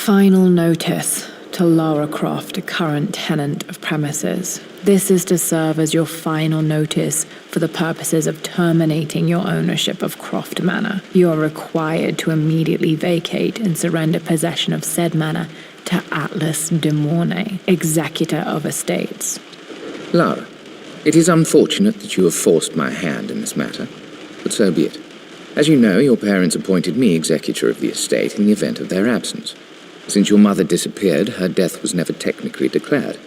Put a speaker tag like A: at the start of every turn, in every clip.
A: Final notice to Lara Croft, a current tenant of premises. This is to serve as your final notice for the purposes of terminating your ownership of Croft Manor. You are required to immediately vacate and surrender possession of said manor to Atlas de Mornay, executor of estates.
B: Lara, it is unfortunate that you have forced my hand in this matter, but so be it. As you know, your parents appointed me executor of the estate in the event of their absence. Since your mother disappeared, her death was never technically declared.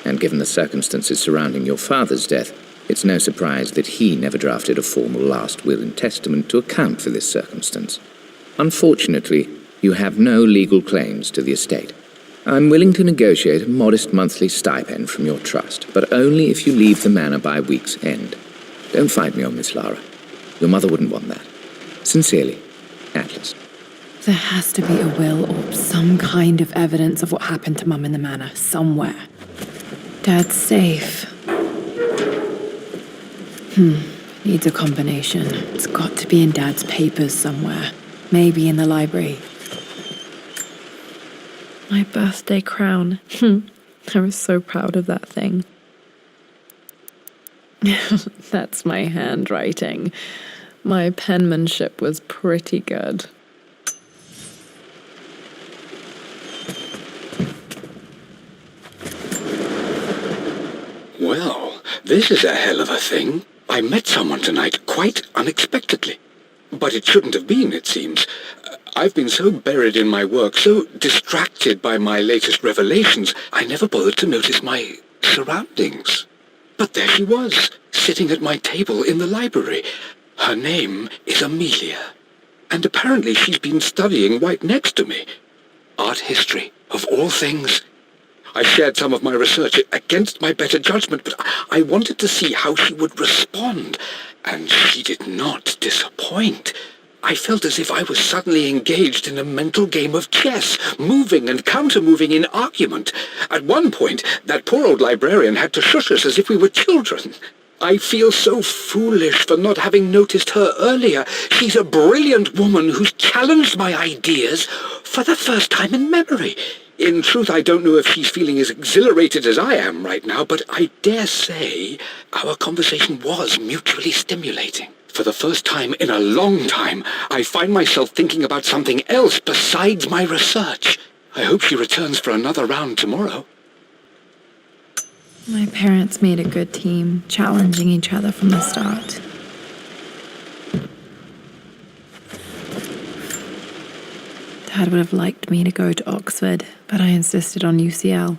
B: And given the circumstances surrounding your father's death, it's no surprise that he never drafted a formal last will and testament to account for this circumstance. Unfortunately, you have no legal claims to the estate. I'm willing to negotiate a modest monthly stipend from your trust, but only if you leave the manor by week's end. Don't fight me on this, Lara. Your mother wouldn't want that. Sincerely, Atlas.
A: There has to be a will or some kind of evidence of what happened to Mum in the manor, somewhere. Dad's safe. Needs a combination. It's got to be in Dad's papers somewhere. Maybe in the library. My birthday crown. I was so proud of that thing. That's my handwriting. My penmanship was pretty good.
C: Well, this is a hell of a thing. I met someone tonight quite unexpectedly. But it shouldn't have been, it seems. I've been so buried in my work, so distracted by my latest revelations, I never bothered to notice my surroundings. But there she was, sitting at my table in the library. Her name is Amelia, and apparently she's been studying right next to me. Art history, of all things. I shared some of my research against my better judgment, but I wanted to see how she would respond, and she did not disappoint. I felt as if I was suddenly engaged in a mental game of chess, moving and counter-moving in argument. At one point, that poor old librarian had to shush us as if we were children. I feel so foolish for not having noticed her earlier. She's a brilliant woman who's challenged my ideas for the first time in memory. In truth, I don't know if she's feeling as exhilarated as I am right now, but I dare say our conversation was mutually stimulating. For the first time in a long time, I find myself thinking about something else besides my research. I hope she returns for another round tomorrow.
A: My parents made a good team, challenging each other from the start. Dad would have liked me to go to Oxford, but I insisted on UCL.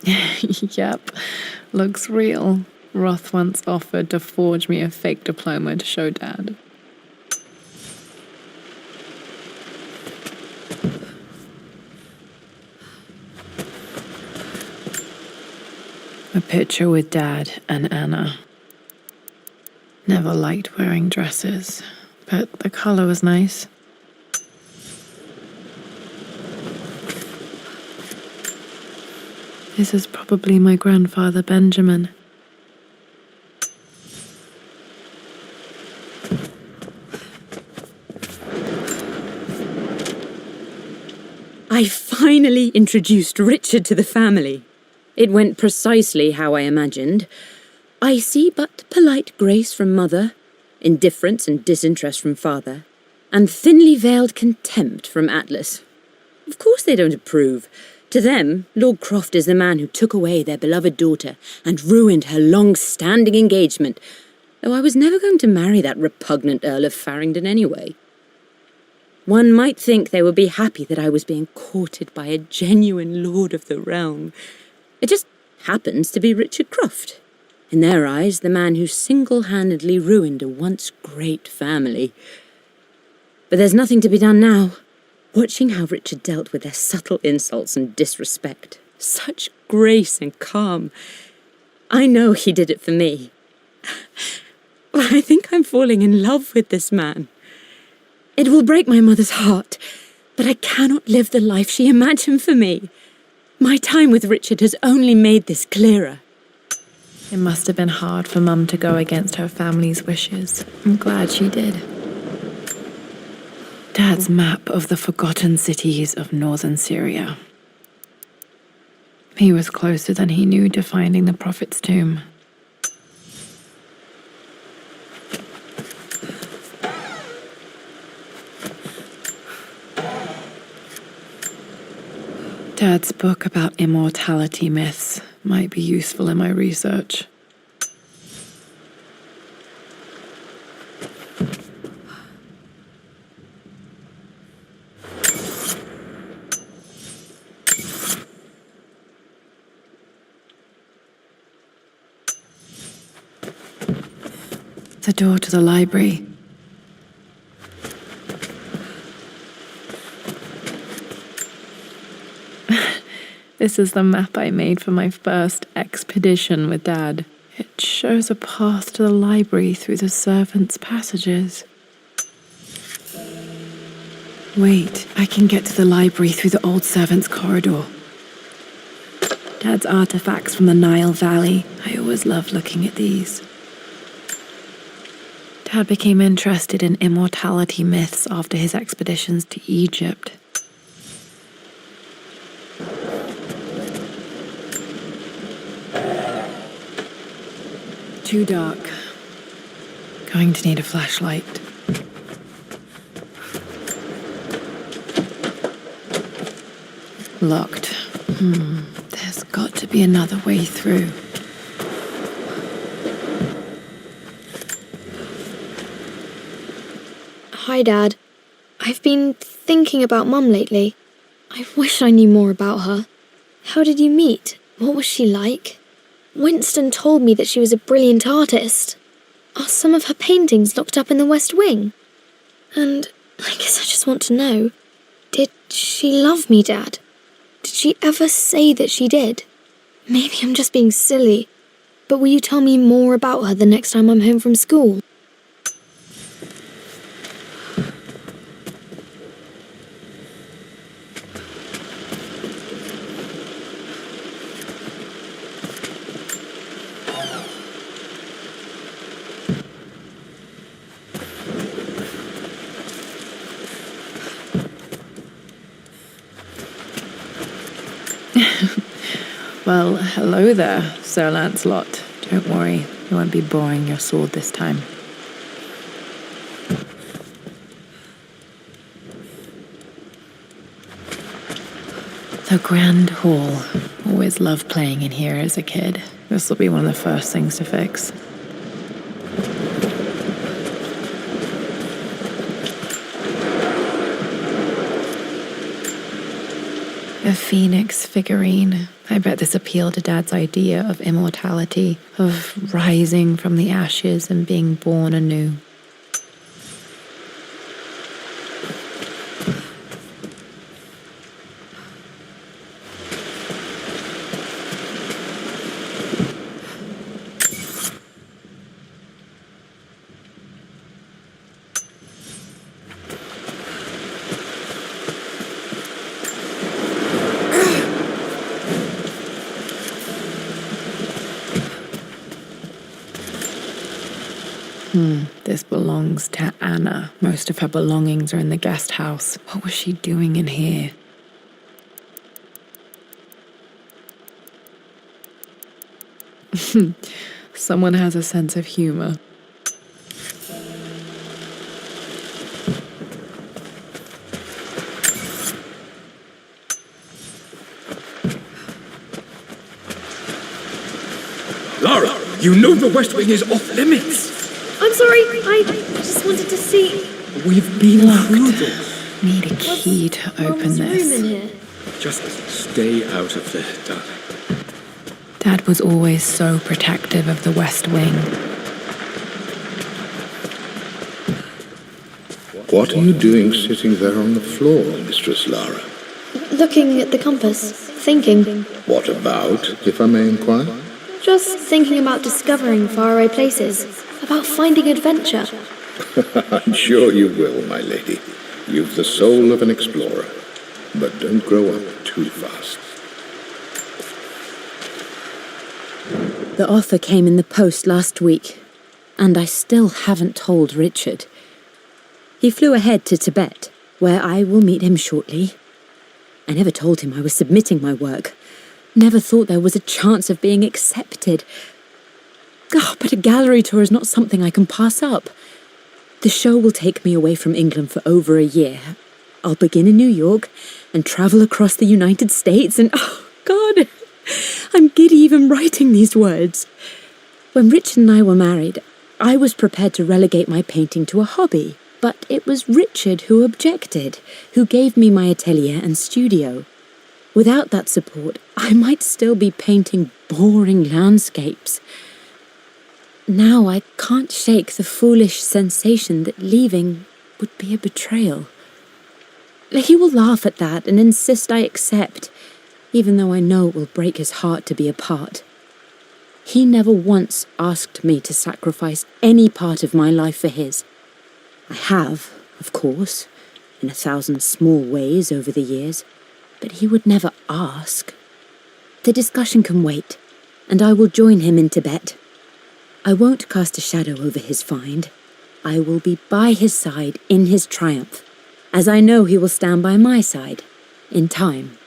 A: Yep, looks real. Roth once offered to forge me a fake diploma to show Dad. A picture with Dad and Anna. Never liked wearing dresses, but the color was nice. This is probably my grandfather, Benjamin.
D: I finally introduced Richard to the family. It went precisely how I imagined. I see but polite grace from mother, indifference and disinterest from father, and thinly veiled contempt from Atlas. Of course they don't approve. To them, Lord Croft is the man who took away their beloved daughter and ruined her long-standing engagement, though I was never going to marry that repugnant Earl of Farringdon anyway. One might think they would be happy that I was being courted by a genuine lord of the realm. It just happens to be Richard Croft. In their eyes, the man who single-handedly ruined a once great family. But there's nothing to be done now. Watching how Richard dealt with their subtle insults and disrespect. Such grace and calm. I know he did it for me. I think I'm falling in love with this man. It will break my mother's heart, but I cannot live the life she imagined for me. My time with Richard has only made this clearer.
A: It must have been hard for Mum to go against her family's wishes. I'm glad she did. Dad's map of the forgotten cities of northern Syria. He was closer than he knew to finding the Prophet's tomb. Dad's book about immortality myths might be useful in my research. The door to the library. This is the map I made for my first expedition with Dad. It shows a path to the library through the servants' passages. Wait, I can get to the library through the old servants' corridor. Dad's artifacts from the Nile Valley. I always loved looking at these. Dad became interested in immortality myths after his expeditions to Egypt. Too dark. Going to need a flashlight. Locked. There's got to be another way through.
E: Hi, Dad. I've been thinking about Mum lately. I wish I knew more about her. How did you meet? What was she like? Winston told me that she was a brilliant artist. Are some of her paintings locked up in the West Wing? And I guess I just want to know, did she love me, Dad? Did she ever say that she did? Maybe I'm just being silly, but will you tell me more about her the next time I'm home from school?
A: Well, hello there, Sir Lancelot. Don't worry, you won't be boring your sword this time. The Grand Hall. Always loved playing in here as a kid. This will be one of the first things to fix. A phoenix figurine. I bet this appealed to Dad's idea of immortality, of rising from the ashes and being born anew. This belongs to Anna. Most of her belongings are in the guest house. What was she doing in here? Someone has a sense of humor.
C: Lara, you know the West Wing is off limits.
E: I'm sorry, I just wanted to see.
C: We've been through this.
A: Need a key to open
E: Mum's room in
A: this.
E: here.
C: Just stay out of there, darling.
A: Dad was always so protective of the West Wing.
F: What are you doing sitting there on the floor, Mistress Lara?
E: Looking at the compass, thinking.
F: What about, if I may inquire?
E: Just thinking about discovering faraway places, about finding adventure.
F: I'm sure you will, my lady. You've the soul of an explorer. But don't grow up too fast.
D: The offer came in the post last week, and I still haven't told Richard. He flew ahead to Tibet, where I will meet him shortly. I never told him I was submitting my work. Never thought there was a chance of being accepted. But a gallery tour is not something I can pass up. The show will take me away from England for over a year. I'll begin in New York and travel across the United States and, oh God, I'm giddy even writing these words. When Richard and I were married, I was prepared to relegate my painting to a hobby, but it was Richard who objected, who gave me my atelier and studio. Without that support, I might still be painting boring landscapes. Now I can't shake the foolish sensation that leaving would be a betrayal. He will laugh at that and insist I accept, even though I know it will break his heart to be apart. He never once asked me to sacrifice any part of my life for his. I have, of course, in 1,000 small ways over the years, but he would never ask. The discussion can wait, and I will join him in Tibet. I won't cast a shadow over his find. I will be by his side in his triumph, as I know he will stand by my side, in time.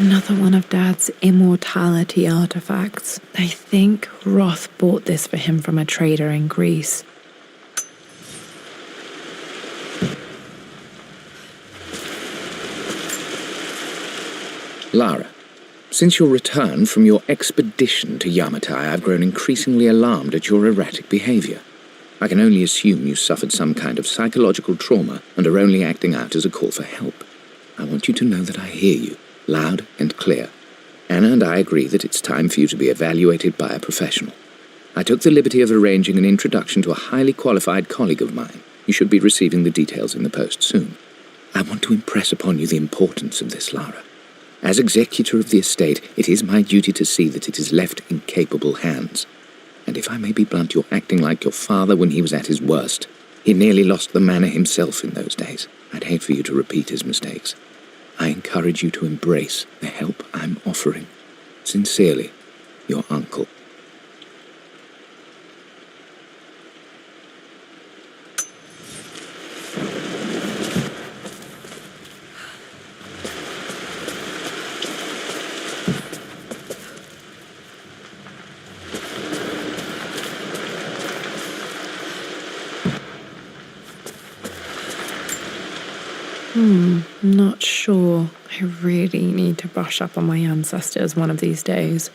A: Another one of Dad's immortality artifacts. I think Roth bought this for him from a trader in Greece.
B: Lara, since your return from your expedition to Yamatai, I've grown increasingly alarmed at your erratic behavior. I can only assume you suffered some kind of psychological trauma and are only acting out as a call for help. I want you to know that I hear you, loud and clear. Anna and I agree that it's time for you to be evaluated by a professional. I took the liberty of arranging an introduction to a highly qualified colleague of mine. You should be receiving the details in the post soon. I want to impress upon you the importance of this, Lara. As executor of the estate, it is my duty to see that it is left in capable hands. And if I may be blunt, you're acting like your father when he was at his worst. He nearly lost the manor himself in those days. I'd hate for you to repeat his mistakes. I encourage you to embrace the help I'm offering. Sincerely, your uncle.
A: Not sure. I really need to brush up on my ancestors one of these days.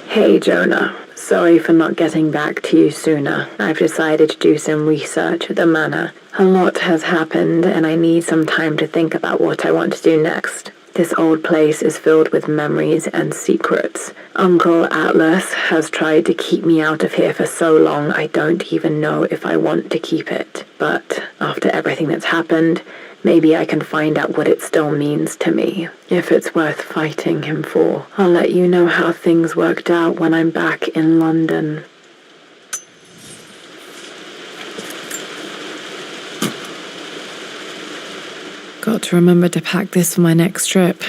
A: Hey, Jonah. Sorry for not getting back to you sooner. I've decided to do some research at the manor. A lot has happened, and I need some time to think about what I want to do next. This old place is filled with memories and secrets. Uncle Atlas has tried to keep me out of here for so long I don't even know if I want to keep it. But after everything that's happened, maybe I can find out what it still means to me. If it's worth fighting him for, I'll let you know how things worked out when I'm back in London. Got to remember to pack this for my next trip.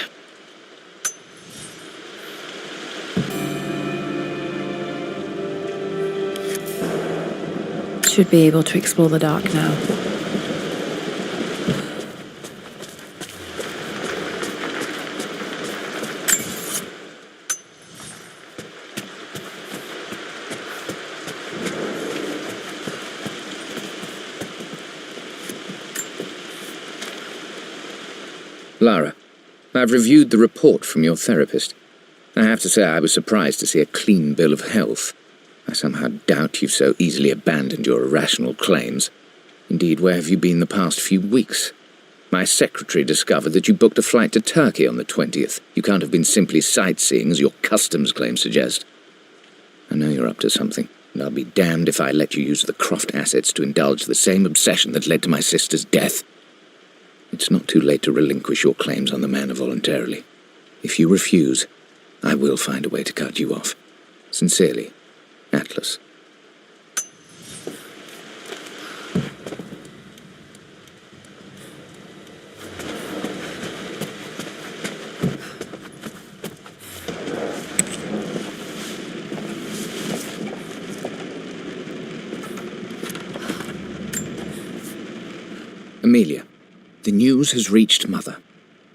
A: Should be able to explore the dark now.
B: Lara, I've reviewed the report from your therapist. I have to say I was surprised to see a clean bill of health. I somehow doubt you've so easily abandoned your irrational claims. Indeed, where have you been the past few weeks? My secretary discovered that you booked a flight to Turkey on the 20th. You can't have been simply sightseeing, as your customs claims suggest. I know you're up to something, and I'll be damned if I let you use the Croft assets to indulge the same obsession that led to my sister's death. It's not too late to relinquish your claims on the manor voluntarily. If you refuse, I will find a way to cut you off. Sincerely, Atlas. Amelia, the news has reached Mother.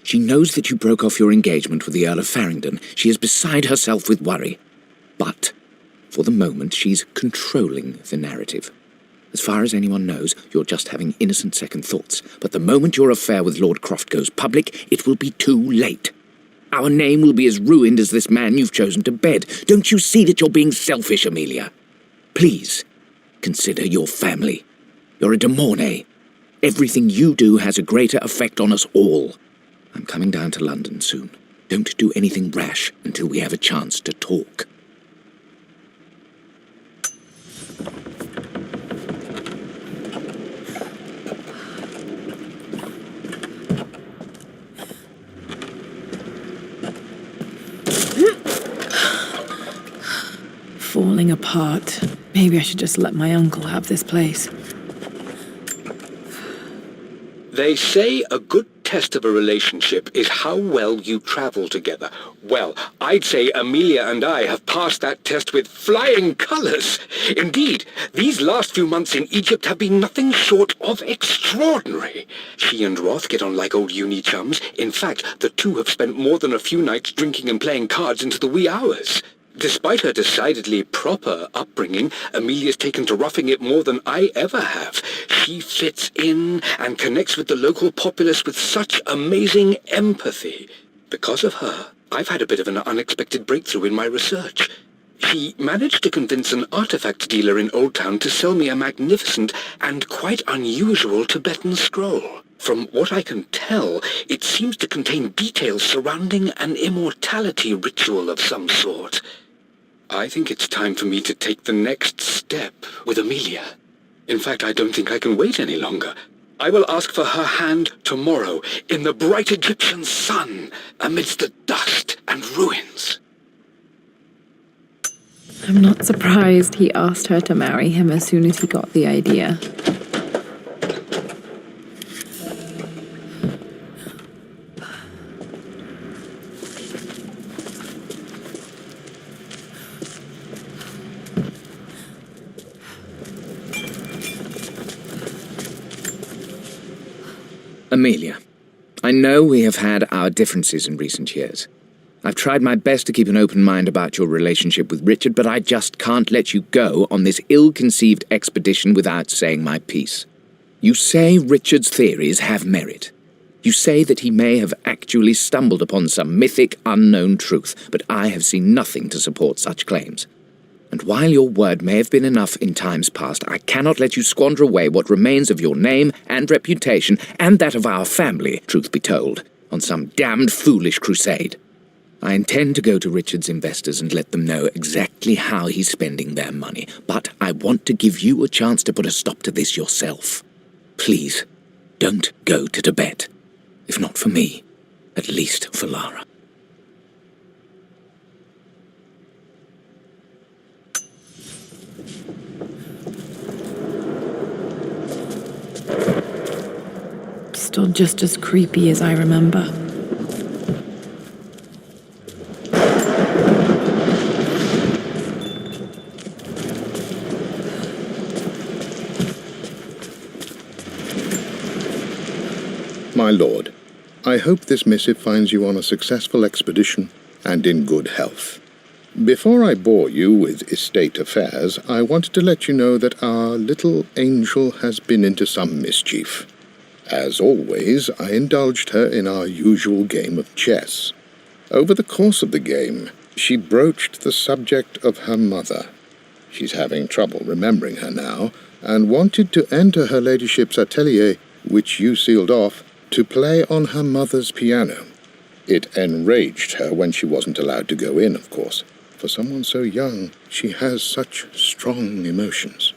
B: She knows that you broke off your engagement with the Earl of Farringdon. She is beside herself with worry. But, for the moment, she's controlling the narrative. As far as anyone knows, you're just having innocent second thoughts. But the moment your affair with Lord Croft goes public, it will be too late. Our name will be as ruined as this man you've chosen to bed. Don't you see that you're being selfish, Amelia? Please, consider your family. You're a de Mornay. Everything you do has a greater effect on us all. I'm coming down to London soon. Don't do anything rash until we have a chance to talk.
A: Falling apart. Maybe I should just let my uncle have this place.
C: They say a good test of a relationship is how well you travel together. Well, I'd say Amelia and I have passed that test with flying colours. Indeed, these last few months in Egypt have been nothing short of extraordinary. She and Roth get on like old uni chums. In fact, the two have spent more than a few nights drinking and playing cards into the wee hours. Despite her decidedly proper upbringing, Amelia's taken to roughing it more than I ever have. She fits in and connects with the local populace with such amazing empathy. Because of her, I've had a bit of an unexpected breakthrough in my research. She managed to convince an artifact dealer in Old Town to sell me a magnificent and quite unusual Tibetan scroll. From what I can tell, it seems to contain details surrounding an immortality ritual of some sort. I think it's time for me to take the next step with Amelia. In fact, I don't think I can wait any longer. I will ask for her hand tomorrow in the bright Egyptian sun amidst the dust and ruins.
A: I'm not surprised he asked her to marry him as soon as he got the idea.
B: Amelia, I know we have had our differences in recent years. I've tried my best to keep an open mind about your relationship with Richard, but I just can't let you go on this ill-conceived expedition without saying my piece. You say Richard's theories have merit. You say that he may have actually stumbled upon some mythic, unknown truth, but I have seen nothing to support such claims. And while your word may have been enough in times past, I cannot let you squander away what remains of your name and reputation, and that of our family, truth be told, on some damned foolish crusade. I intend to go to Richard's investors and let them know exactly how he's spending their money, but I want to give you a chance to put a stop to this yourself. Please, don't go to Tibet. If not for me, at least for Lara.
A: Still just as creepy as I remember.
F: My lord, I hope this missive finds you on a successful expedition and in good health. Before I bore you with estate affairs, I wanted to let you know that our little angel has been into some mischief. As always, I indulged her in our usual game of chess. Over the course of the game, she broached the subject of her mother. She's having trouble remembering her now, and wanted to enter her ladyship's atelier, which you sealed off, to play on her mother's piano. It enraged her when she wasn't allowed to go in, of course, For someone so young, she has such strong emotions.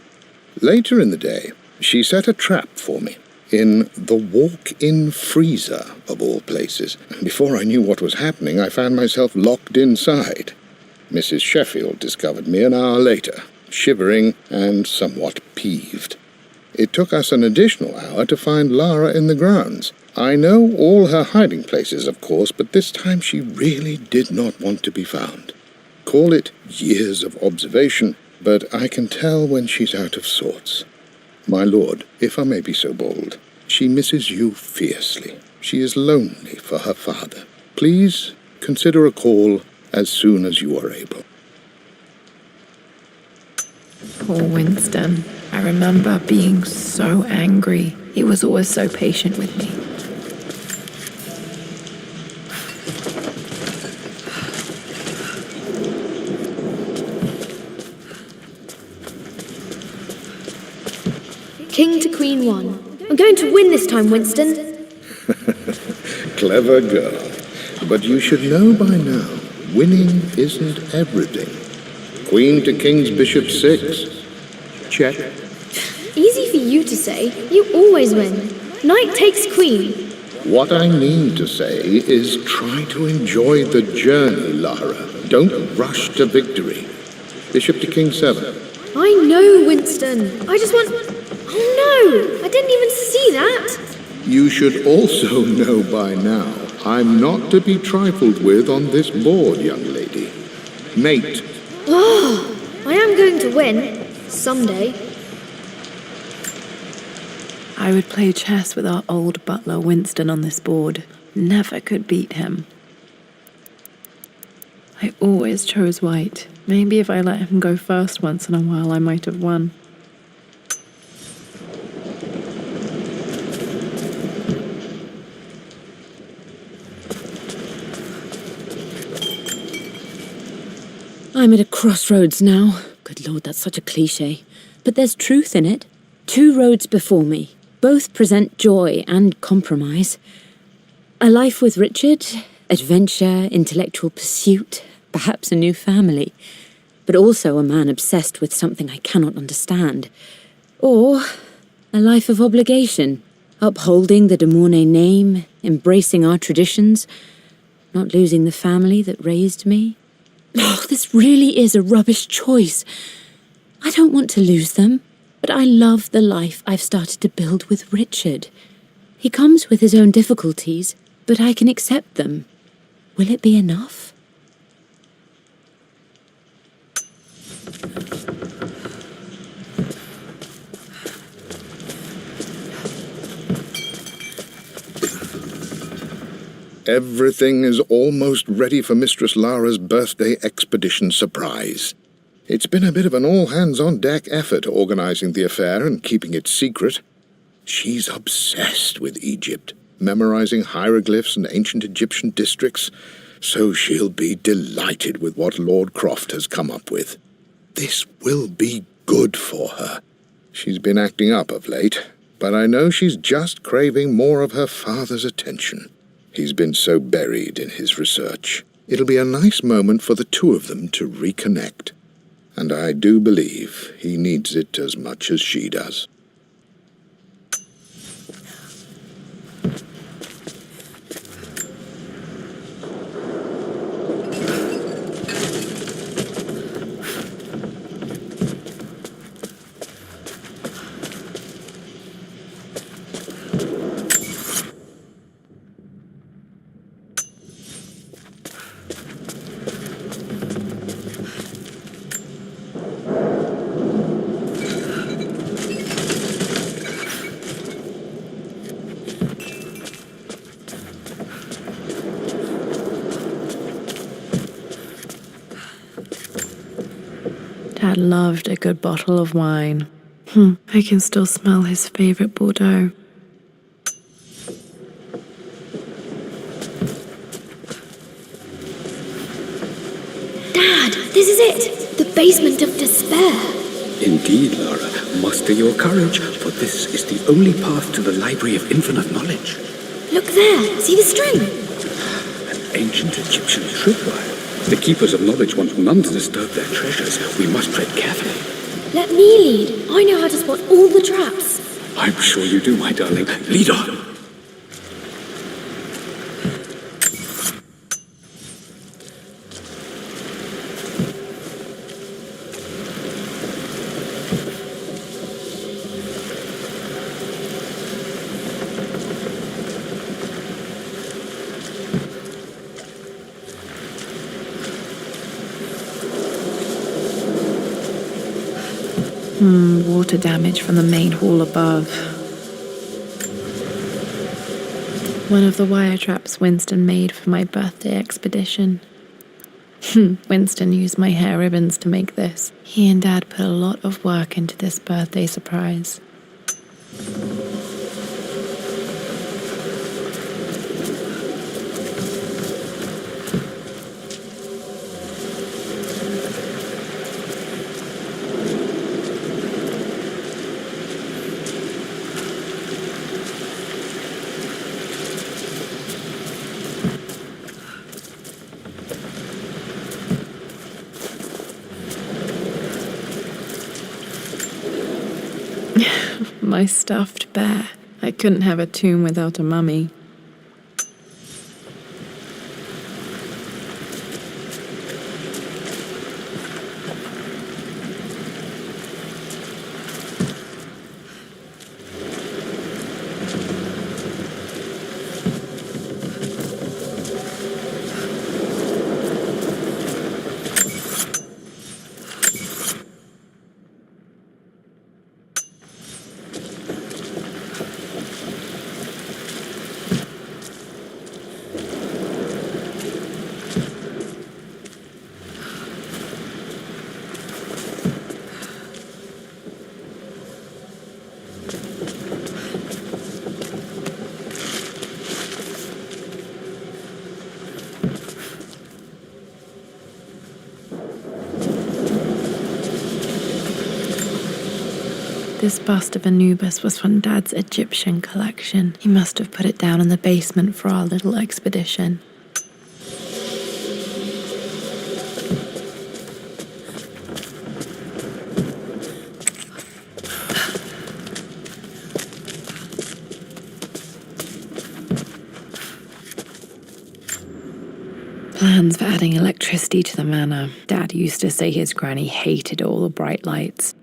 F: Later in the day, she set a trap for me in the walk-in freezer, of all places. Before I knew what was happening, I found myself locked inside. Mrs. Sheffield discovered me an hour later, shivering and somewhat peeved. It took us an additional hour to find Lara in the grounds. I know all her hiding places, of course, but this time she really did not want to be found. Call it years of observation, but I can tell when she's out of sorts. My lord, if I may be so bold, she misses you fiercely. She is lonely for her father. Please consider a call as soon as you are able.
A: Poor Winston. I remember being so angry. He was always so patient with me.
E: King to Queen 1. I'm going to win this time, Winston.
F: Clever girl. But you should know by now, winning isn't everything. Queen to King's Bishop 6. Check.
E: Easy for you to say. You always win. Knight takes Queen.
F: What I mean to say is try to enjoy the journey, Lara. Don't rush to victory. Bishop to King 7.
E: I know, Winston. I just want... Oh no! I didn't even see that!
F: You should also know by now, I'm not to be trifled with on this board, young lady. Mate.
E: Oh, I am going to win. Someday.
A: I would play chess with our old butler Winston on this board. Never could beat him. I always chose white. Maybe if I let him go first once in a while, I might have won.
D: I'm at a crossroads now. Good Lord, that's such a cliché. But there's truth in it. 2 roads before me. Both present joy and compromise. A life with Richard, adventure, intellectual pursuit, perhaps a new family. But also a man obsessed with something I cannot understand. Or a life of obligation, upholding the de Mornay name, embracing our traditions, not losing the family that raised me. Oh, this really is a rubbish choice. I don't want to lose them, but I love the life I've started to build with Richard. He comes with his own difficulties, but I can accept them. Will it be enough?
F: Everything is almost ready for Mistress Lara's birthday expedition surprise. It's been a bit of an all-hands-on-deck effort organizing the affair and keeping it secret. She's obsessed with Egypt, memorizing hieroglyphs and ancient Egyptian districts, so she'll be delighted with what Lord Croft has come up with. This will be good for her. She's been acting up of late, but I know she's just craving more of her father's attention. He's been so buried in his research. It'll be a nice moment for the 2 of them to reconnect. And I do believe he needs it as much as she does.
A: Dad loved a good bottle of wine. I can still smell his favorite Bordeaux.
E: Dad, this is it! The basement of despair.
C: Indeed, Lara. Muster your courage, for this is the only path to the Library of Infinite Knowledge.
E: Look there. See the string?
C: An ancient Egyptian tripwire. The keepers of knowledge want none to disturb their treasures. We must tread carefully.
E: Let me lead. I know how to spot all the traps.
C: I'm sure you do, my darling. Lead on.
A: Water damage from the main hall above. One of the wire traps Winston made for my birthday expedition. Winston used my hair ribbons to make this. He and Dad put a lot of work into this birthday surprise. My stuffed bear. I couldn't have a tomb without a mummy. This bust of Anubis was from Dad's Egyptian collection. He must have put it down in the basement for our little expedition. Plans for adding electricity to the manor. Dad used to say his granny hated all the bright lights.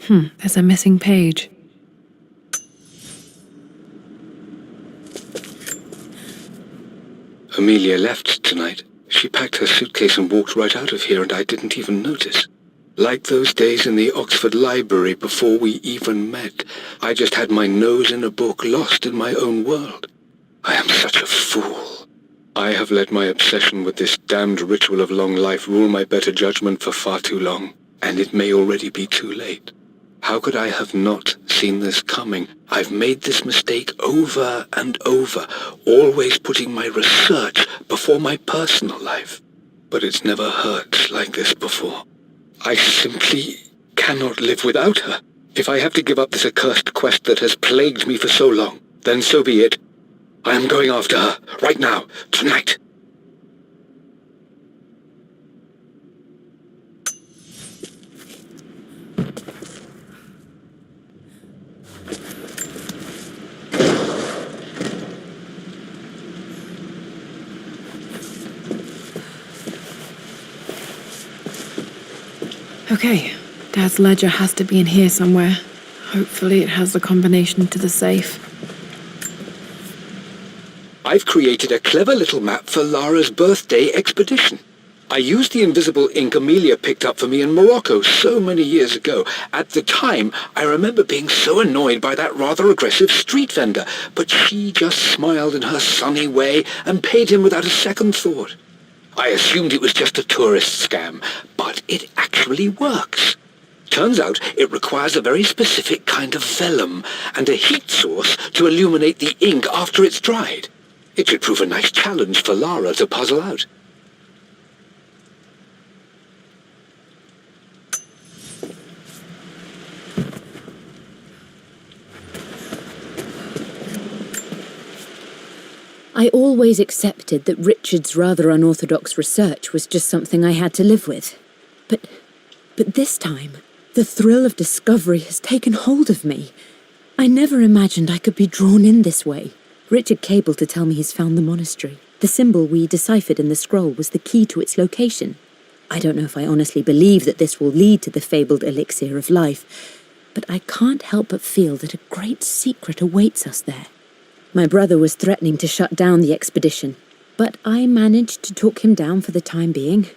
A: There's a missing page.
C: Amelia left tonight. She packed her suitcase and walked right out of here, and I didn't even notice. Like those days in the Oxford Library before we even met, I just had my nose in a book, lost in my own world. I am such a fool. I have let my obsession with this damned ritual of long life rule my better judgment for far too long, and it may already be too late. How could I have not seen this coming? I've made this mistake over and over, always putting my research before my personal life. But it's never hurt like this before. I simply cannot live without her. If I have to give up this accursed quest that has plagued me for so long, then so be it. I am going after her, right now, tonight.
A: Okay, Dad's ledger has to be in here somewhere. Hopefully it has the combination to the safe.
C: I've created a clever little map for Lara's birthday expedition. I used the invisible ink Amelia picked up for me in Morocco so many years ago. At the time, I remember being so annoyed by that rather aggressive street vendor, but she just smiled in her sunny way and paid him without a second thought. I assumed it was just a tourist scam, but it actually works. Turns out it requires a very specific kind of vellum and a heat source to illuminate the ink after it's dried. It should prove a nice challenge for Lara to puzzle out.
D: I always accepted that Richard's rather unorthodox research was just something I had to live with. But this time, the thrill of discovery has taken hold of me. I never imagined I could be drawn in this way. Richard cabled to tell me he's found the monastery. The symbol we deciphered in the scroll was the key to its location. I don't know if I honestly believe that this will lead to the fabled elixir of life, but I can't help but feel that a great secret awaits us there. My brother was threatening to shut down the expedition, but I managed to talk him down for the time being.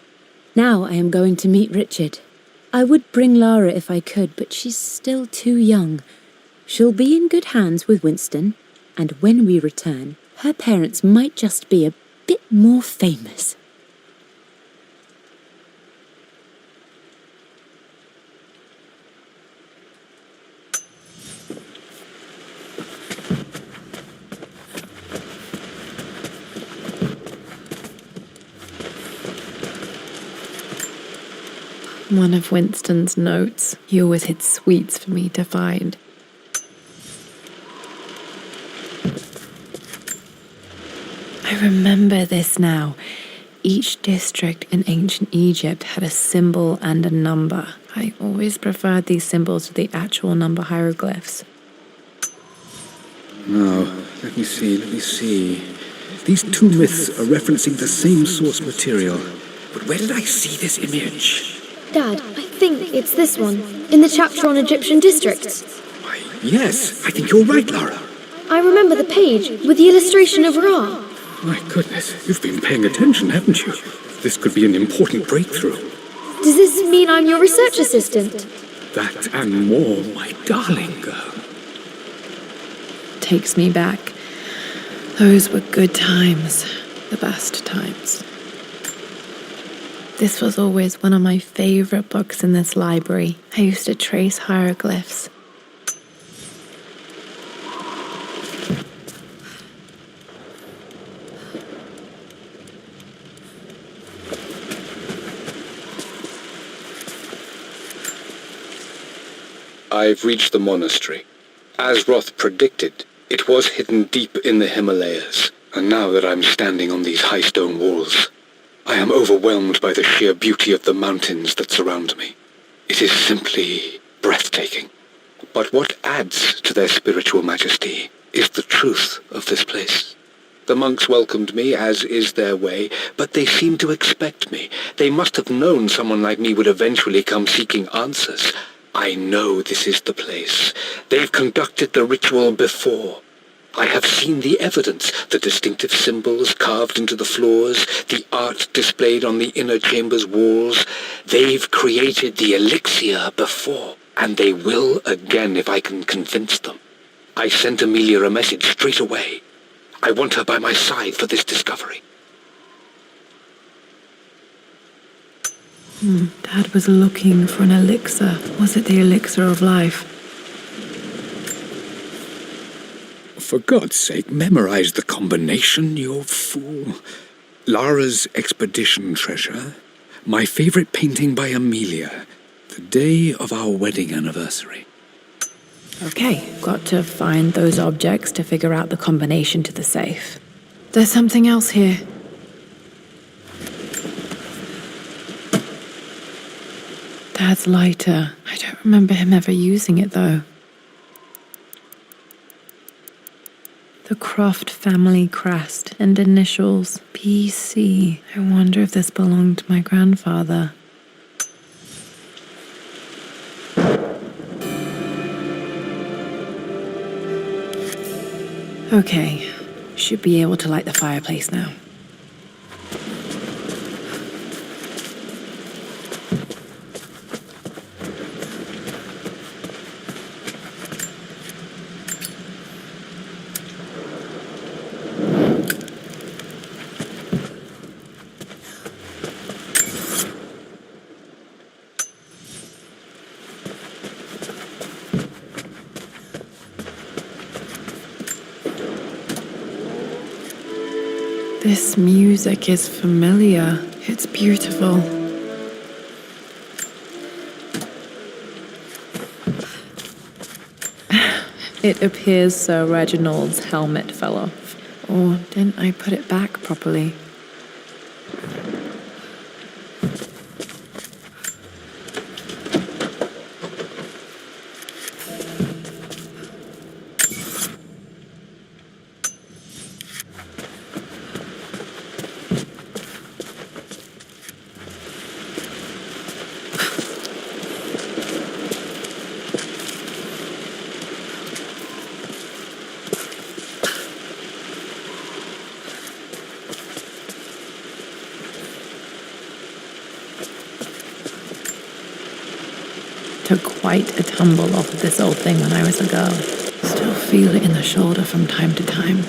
D: Now I am going to meet Richard. I would bring Lara if I could, but she's still too young. She'll be in good hands with Winston, and when we return, her parents might just be a bit more famous.
A: One of Winston's notes. He always hid sweets for me to find. I remember this now. Each district in ancient Egypt had a symbol and a number. I always preferred these symbols to the actual number hieroglyphs.
G: Now, let me see. These two myths are referencing the same source material. But where did I see this image?
E: Dad, I think it's this one, in the chapter on Egyptian districts.
G: Why, yes, I think you're right, Lara.
E: I remember the page with the illustration of Ra.
G: My goodness, you've been paying attention, haven't you? This could be an important breakthrough.
E: Does this mean I'm your research assistant?
G: That and more, my darling girl.
A: Takes me back. Those were good times. The best times. This was always one of my favorite books in this library. I used to trace hieroglyphs.
C: I've reached the monastery. As Roth predicted, it was hidden deep in the Himalayas, and now that I'm standing on these high stone walls, I am overwhelmed by the sheer beauty of the mountains that surround me. It is simply breathtaking. But what adds to their spiritual majesty is the truth of this place. The monks welcomed me, as is their way, but they seemed to expect me. They must have known someone like me would eventually come seeking answers. I know this is the place. They've conducted the ritual before. I have seen the evidence, the distinctive symbols carved into the floors, the art displayed on the inner chamber's walls. They've created the elixir before, and they will again if I can convince them. I sent Amelia a message straight away. I want her by my side for this discovery.
A: Dad was looking for an elixir. Was it the elixir of life?
G: For God's sake, memorize the combination, you fool. Lara's expedition treasure, my favorite painting by Amelia, the day of our wedding anniversary.
A: Okay, got to find those objects to figure out the combination to the safe. There's something else here. Dad's lighter. I don't remember him ever using it, though. The Croft family crest and initials, PC. I wonder if this belonged to my grandfather. Okay, should be able to light the fireplace now. This music is familiar. It's beautiful. It appears Sir Reginald's helmet fell off. Or didn't I put it back properly? Took quite a tumble off of this old thing when I was a girl. Still feel it in the shoulder from time to time.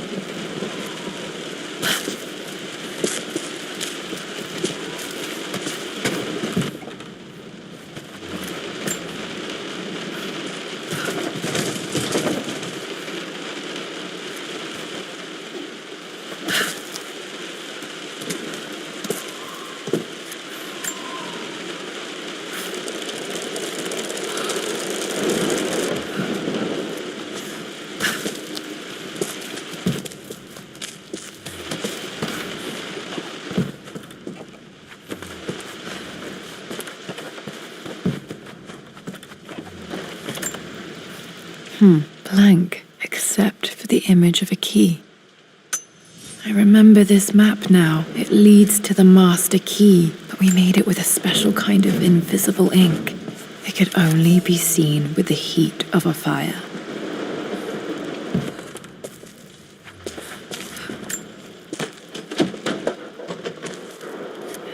A: Blank, except for the image of a key. I remember this map now. It leads to the master key, but we made it with a special kind of invisible ink. It could only be seen with the heat of a fire.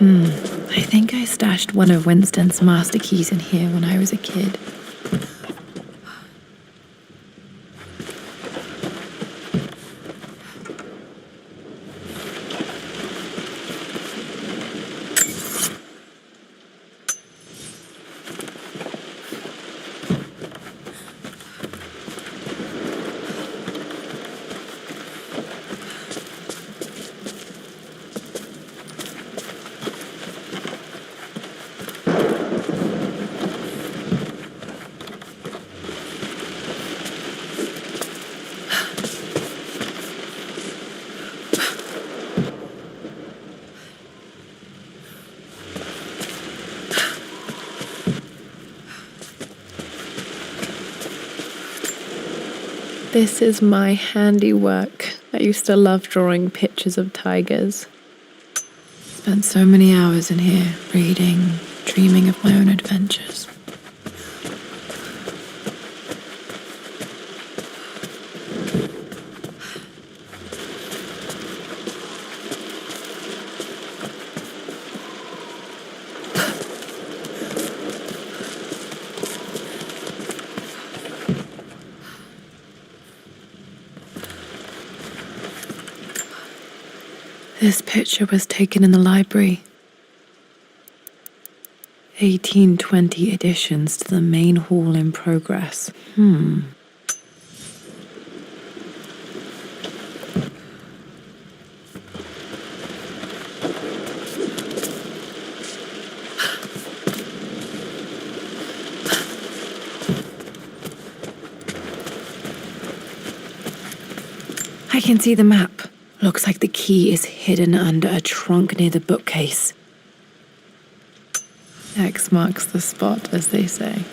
A: I think I stashed one of Winston's master keys in here when I was a kid. This is my handiwork. I used to love drawing pictures of tigers. Spent so many hours in here, reading, dreaming of my own adventures. This picture was taken in the library. 1820 additions to the main hall in progress. I can see the map. Looks like the key is hidden under a trunk near the bookcase. X marks the spot, as they say.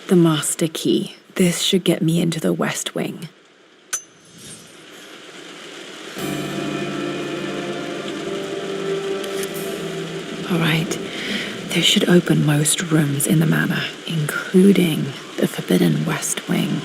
A: The master key. This should get me into the West Wing. All right, this should open most rooms in the manor, including the forbidden West Wing.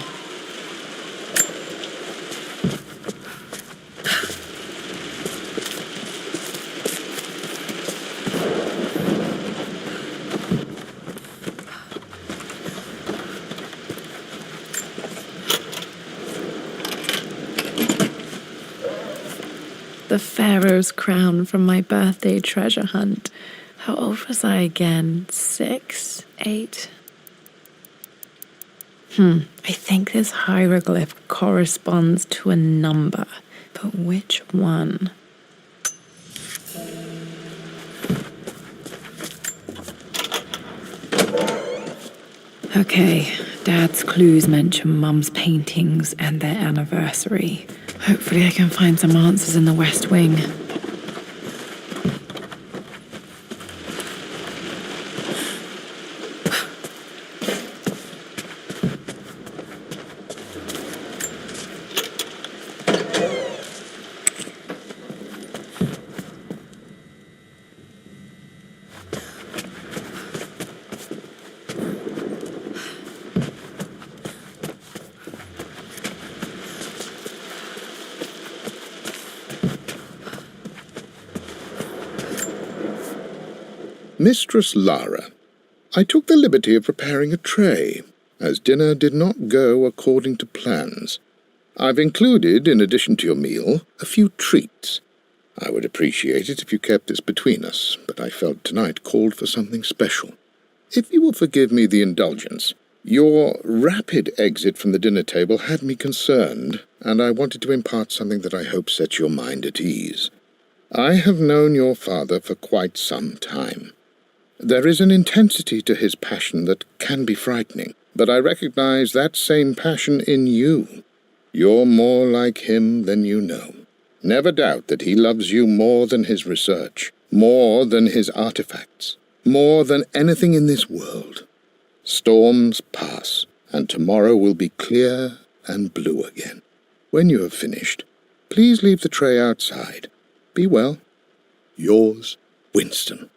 A: The Pharaoh's crown from my birthday treasure hunt. How old was I again? 6? 8? I think this hieroglyph corresponds to a number, but which one? Okay, Dad's clues mention Mum's paintings and their anniversary. Hopefully I can find some answers in the West Wing.
F: Mistress Lara, I took the liberty of preparing a tray, as dinner did not go according to plans. I've included, in addition to your meal, a few treats. I would appreciate it if you kept this between us, but I felt tonight called for something special. If you will forgive me the indulgence, your rapid exit from the dinner table had me concerned, and I wanted to impart something that I hope sets your mind at ease. I have known your father for quite some time. There is an intensity to his passion that can be frightening, but I recognize that same passion in you. You're more like him than you know. Never doubt that he loves you more than his research, more than his artifacts, more than anything in this world. Storms pass, and tomorrow will be clear and blue again. When you have finished, please leave the tray outside. Be well. Yours, Winston.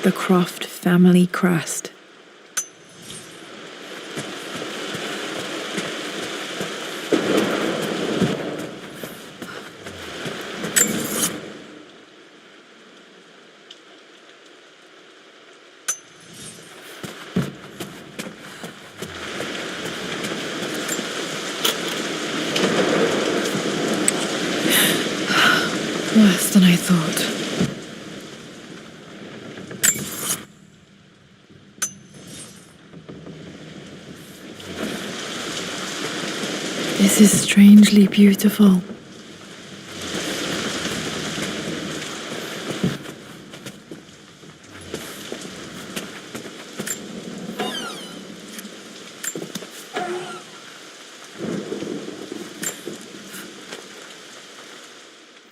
A: The Croft family crest. Worse than I thought. This is strangely beautiful.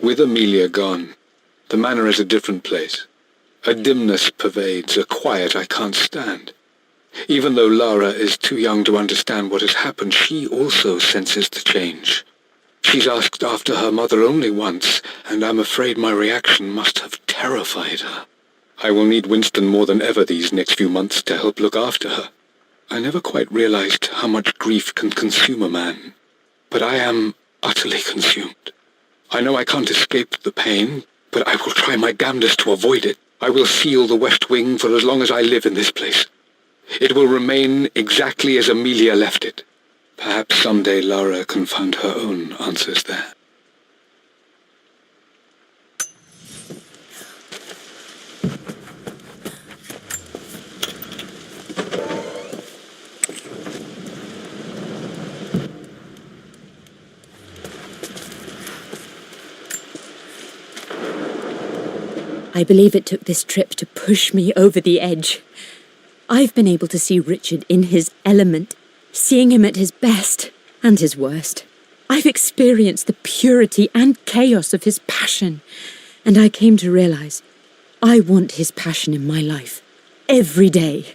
C: With Amelia gone, the manor is a different place. A dimness pervades, a quiet I can't stand. Even though Lara is too young to understand what has happened, she also senses the change. She's asked after her mother only once, and I'm afraid my reaction must have terrified her. I will need Winston more than ever these next few months to help look after her. I never quite realized how much grief can consume a man, but I am utterly consumed. I know I can't escape the pain, but I will try my damnedest to avoid it. I will seal the West Wing for as long as I live in this place. It will remain exactly as Amelia left it. Perhaps someday Lara can find her own answers there.
D: I believe it took this trip to push me over the edge. I've been able to see Richard in his element, seeing him at his best and his worst. I've experienced the purity and chaos of his passion, and I came to realize I want his passion in my life every day.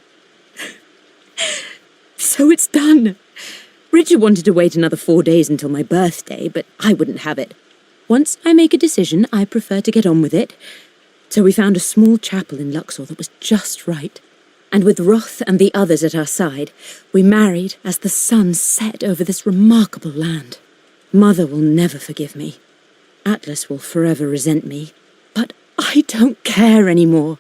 D: So it's done. Richard wanted to wait another 4 days until my birthday, but I wouldn't have it. Once I make a decision, I prefer to get on with it. So we found a small chapel in Luxor that was just right. And with Roth and the others at our side, we married as the sun set over this remarkable land. Mother will never forgive me. Atlas will forever resent me. But I don't care anymore.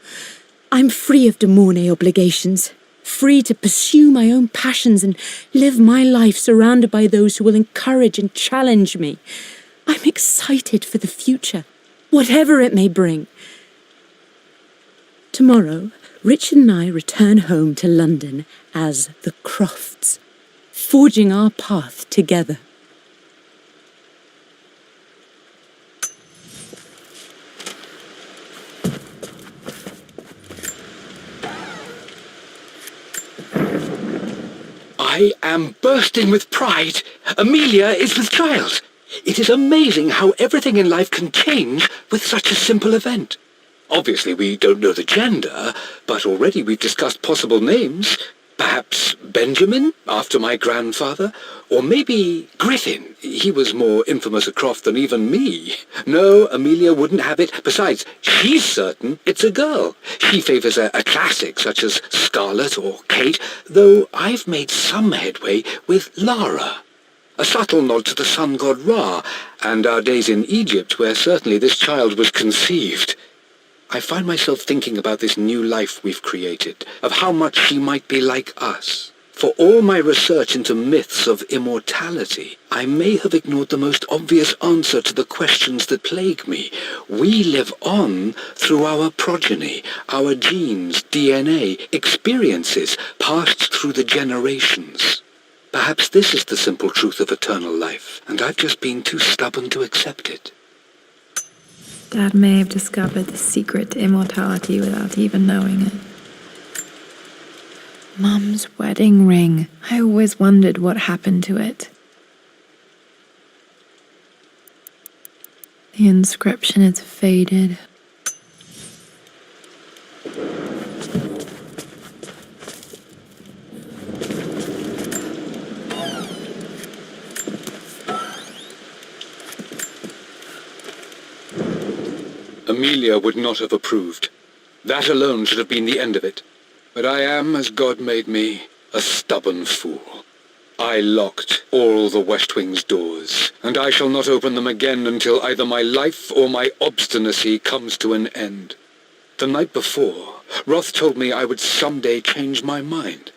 D: I'm free of de Mornay obligations, free to pursue my own passions and live my life surrounded by those who will encourage and challenge me. I'm excited for the future, whatever it may bring. Tomorrow, Richard and I return home to London as the Crofts, forging our path together.
C: I am bursting with pride. Amelia is with child. It is amazing how everything in life can change with such a simple event. Obviously, we don't know the gender, but already we've discussed possible names. Perhaps Benjamin, after my grandfather, or maybe Griffin. He was more infamous at Croft than even me. No, Amelia wouldn't have it. Besides, she's certain it's a girl. She favours a classic such as Scarlet or Kate, though I've made some headway with Lara. A subtle nod to the sun god Ra, and our days in Egypt, where certainly this child was conceived. I find myself thinking about this new life we've created, of how much she might be like us. For all my research into myths of immortality, I may have ignored the most obvious answer to the questions that plague me. We live on through our progeny, our genes, DNA, experiences passed through the generations. Perhaps this is the simple truth of eternal life, and I've just been too stubborn to accept it.
A: Dad may have discovered the secret to immortality without even knowing it. Mum's wedding ring. I always wondered what happened to it. The inscription is faded.
C: Amelia would not have approved. That alone should have been the end of it. But I am, as God made me, a stubborn fool. I locked all the West Wing's doors, and I shall not open them again until either my life or my obstinacy comes to an end. The night before, Roth told me I would someday change my mind.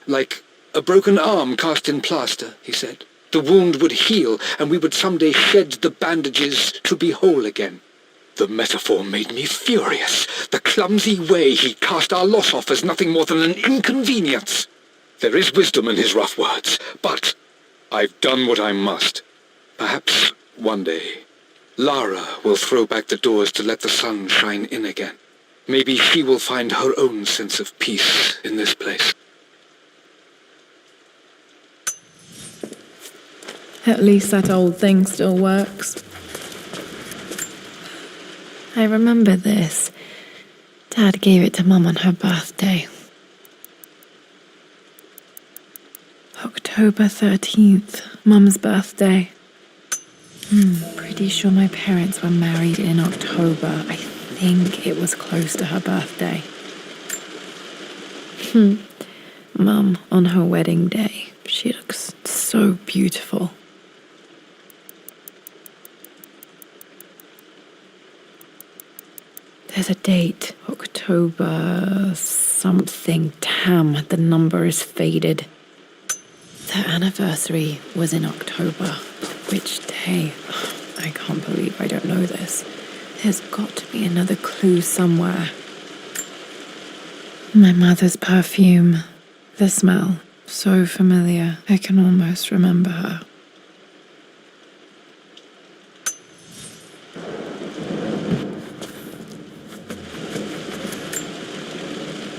C: Like a broken arm cast in plaster, he said. The wound would heal, and we would someday shed the bandages to be whole again. The metaphor made me furious. The clumsy way he cast our loss off as nothing more than an inconvenience. There is wisdom in his rough words, but I've done what I must. Perhaps one day, Lara will throw back the doors to let the sun shine in again. Maybe she will find her own sense of peace in this place.
A: At least that old thing still works. I remember this. Dad gave it to Mum on her birthday. October 13th, Mum's birthday. Pretty sure my parents were married in October. I think it was close to her birthday. Mum, on her wedding day, she looks so beautiful. There's a date, October something. Damn, the number is faded. Their anniversary was in October. Which day? I can't believe I don't know this. There's got to be another clue somewhere. My mother's perfume. The smell. So familiar. I can almost remember her.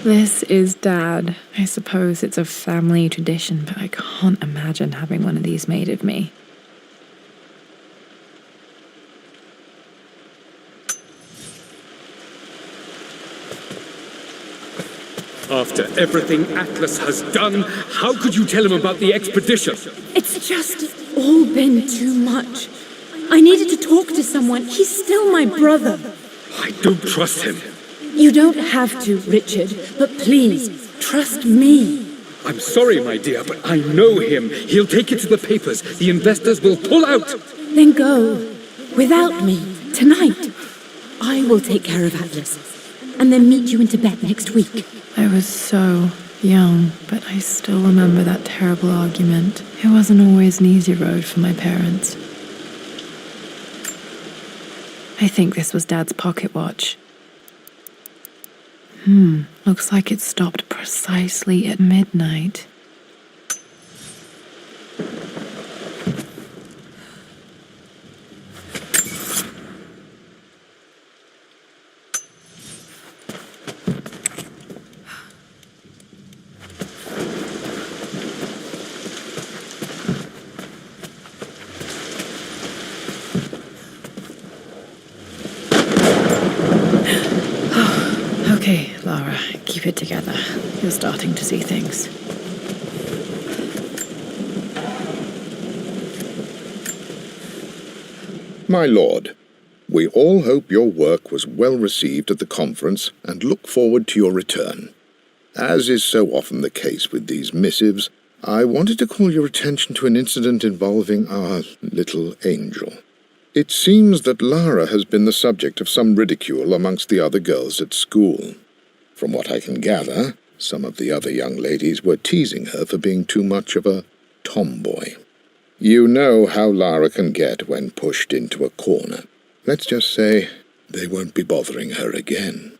A: This is Dad. I suppose it's a family tradition, but I can't imagine having one of these made of me.
H: After everything Atlas has done, how could you tell him about the expedition?
D: It's just all been too much. I needed to talk to someone. He's still my brother.
H: I don't trust him.
D: You don't have to, Richard, but please, trust me.
H: I'm sorry, my dear, but I know him. He'll take it to the papers. The investors will pull out.
D: Then go. Without me. Tonight. I will take care of Atlas. And then meet you in Tibet next week.
A: I was so young, but I still remember that terrible argument. It wasn't always an easy road for my parents. I think this was Dad's pocket watch. Looks like it stopped precisely at midnight. Okay, Lara, keep it together. You're starting to see things.
F: My lord, we all hope your work was well received at the conference and look forward to your return. As is so often the case with these missives, I wanted to call your attention to an incident involving our little angel. It seems that Lara has been the subject of some ridicule amongst the other girls at school. From what I can gather, some of the other young ladies were teasing her for being too much of a tomboy. You know how Lara can get when pushed into a corner. Let's just say they won't be bothering her again.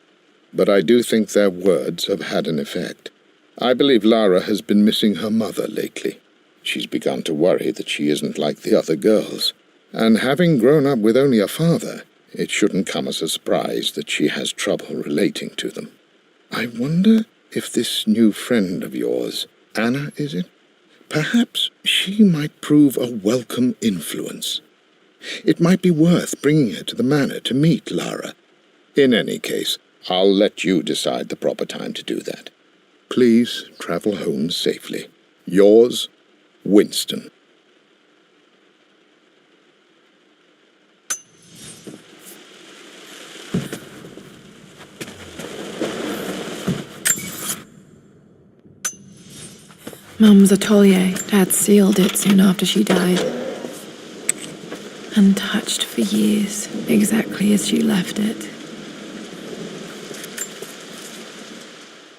F: But I do think their words have had an effect. I believe Lara has been missing her mother lately. She's begun to worry that she isn't like the other girls. And having grown up with only a father, it shouldn't come as a surprise that she has trouble relating to them. I wonder if this new friend of yours, Anna, is it? Perhaps she might prove a welcome influence. It might be worth bringing her to the manor to meet Lara. In any case, I'll let you decide the proper time to do that. Please travel home safely. Yours, Winston.
A: Mum's atelier. Dad sealed it soon after she died. Untouched for years, exactly as she left it.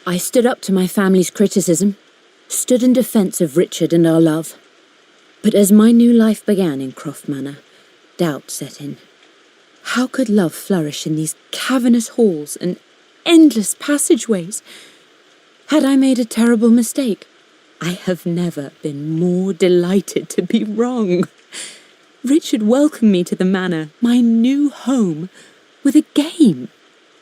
D: I stood up to my family's criticism, stood in defence of Richard and our love. But as my new life began in Croft Manor, doubt set in. How could love flourish in these cavernous halls and endless passageways? Had I made a terrible mistake? I have never been more delighted to be wrong. Richard welcomed me to the manor, my new home, with a game.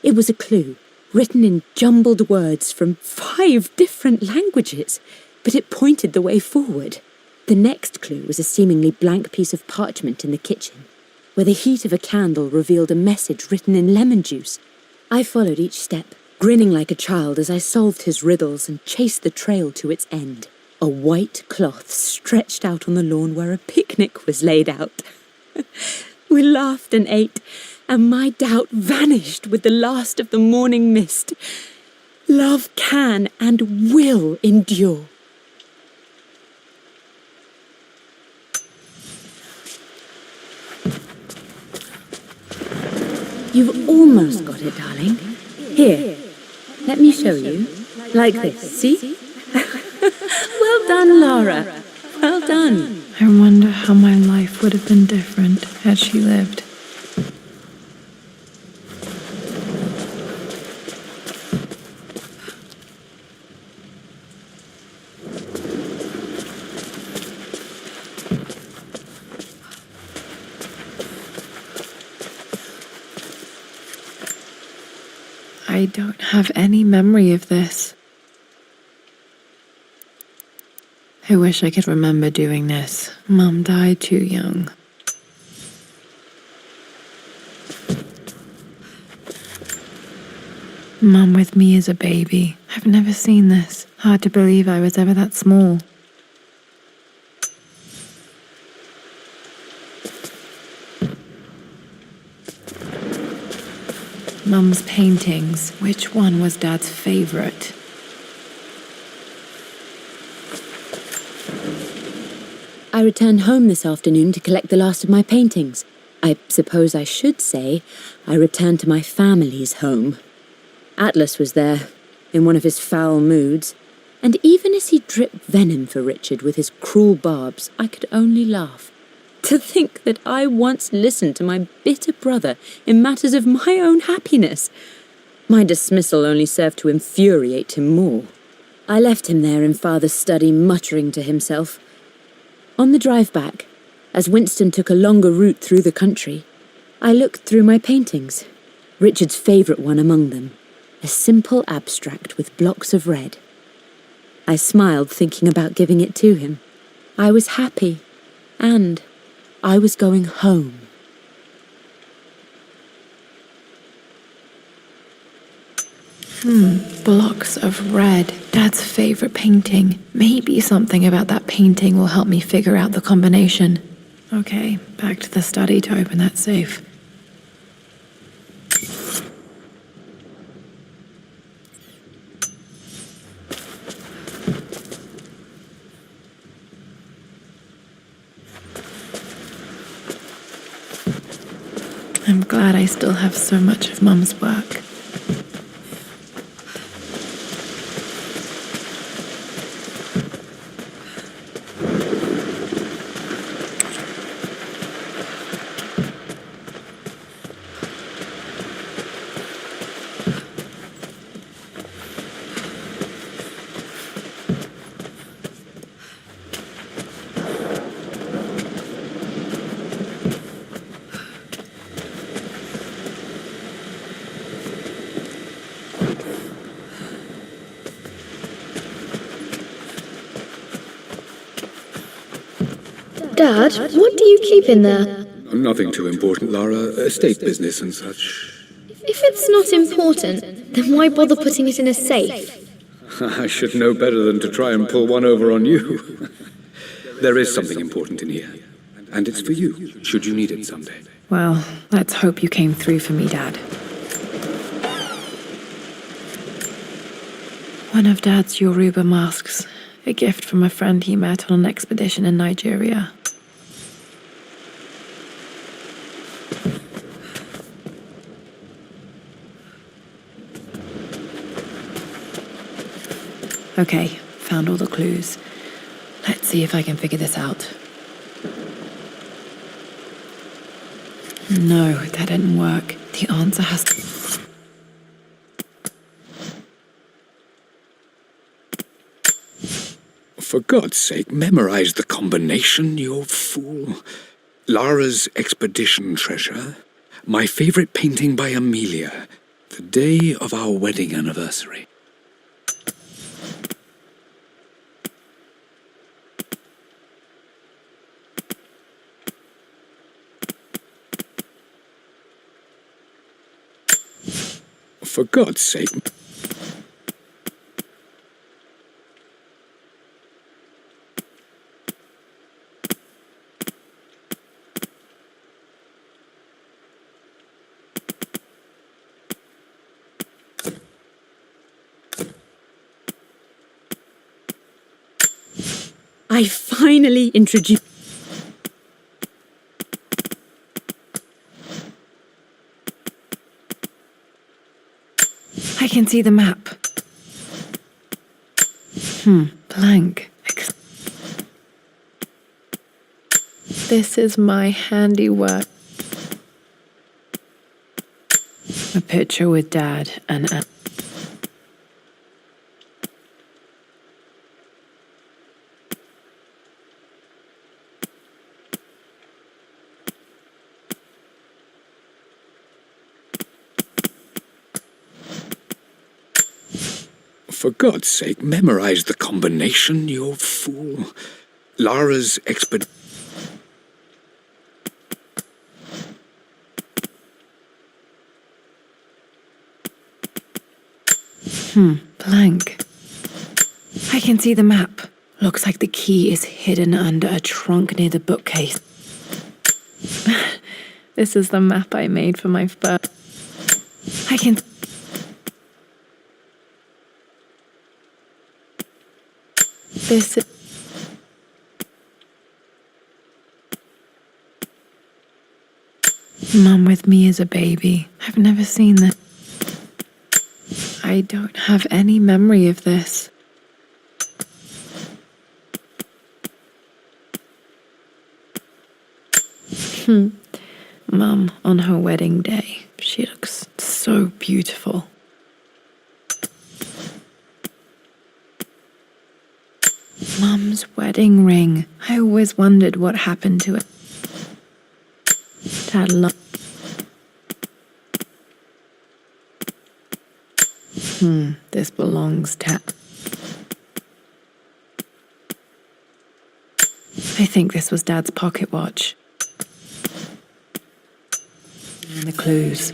D: It was a clue, written in jumbled words from 5 different languages, but it pointed the way forward. The next clue was a seemingly blank piece of parchment in the kitchen, where the heat of a candle revealed a message written in lemon juice. I followed each step, grinning like a child as I solved his riddles and chased the trail to its end. A white cloth stretched out on the lawn where a picnic was laid out. We laughed and ate, and my doubt vanished with the last of the morning mist. Love can and will endure. You've almost got it, darling. Here, let me show you. Like this, see? Well done, Lara. Well done.
A: I wonder how my life would have been different had she lived. I don't have any memory of this. I wish I could remember doing this. Mum died too young. Mum with me as a baby. I've never seen this. Hard to believe I was ever that small. Mum's paintings. Which one was Dad's favorite?
D: I returned home this afternoon to collect the last of my paintings. I suppose I should say I returned to my family's home. Atlas was there, in one of his foul moods, and even as he dripped venom for Richard with his cruel barbs, I could only laugh. To think that I once listened to my bitter brother in matters of my own happiness. My dismissal only served to infuriate him more. I left him there in Father's study, muttering to himself. On the drive back, as Winston took a longer route through the country, I looked through my paintings, Richard's favourite one among them, a simple abstract with blocks of red. I smiled, thinking about giving it to him. I was happy, and I was going home.
A: Blocks of red. Dad's favorite painting. Maybe something about that painting will help me figure out the combination. Okay, back to the study to open that safe. I'm glad I still have so much of Mum's work.
E: Dad, what do you keep in there?
G: Nothing too important, Lara. Estate business and such.
E: If it's not important, then why bother putting it in a safe?
G: I should know better than to try and pull one over on you. There is something important in here. And it's for you, should you need it someday.
A: Well, let's hope you came through for me, Dad. One of Dad's Yoruba masks. A gift from a friend he met on an expedition in Nigeria. Okay, found all the clues. Let's see if I can figure this out. No, that didn't work. The answer has to...
G: For God's sake, memorize the combination, you fool. Lara's expedition treasure, my favorite painting by Amelia, the day of our wedding anniversary. For God's sake...
D: I finally introduced...
A: I can see the map. Blank. This is my handiwork. A picture with Dad and Anne.
G: For God's sake, memorize the combination, you fool. Lara's expert...
A: Blank. I can see the map. Looks like the key is hidden under a trunk near the bookcase. This is the map I made for my first... I can... This is... Mum with me as a baby. I've never seen this. I don't have any memory of this. Mum on her wedding day. She looks so beautiful. Mum's wedding ring. I always wondered what happened to it. Dad loved... This belongs to... I think this was Dad's pocket watch. And the clues.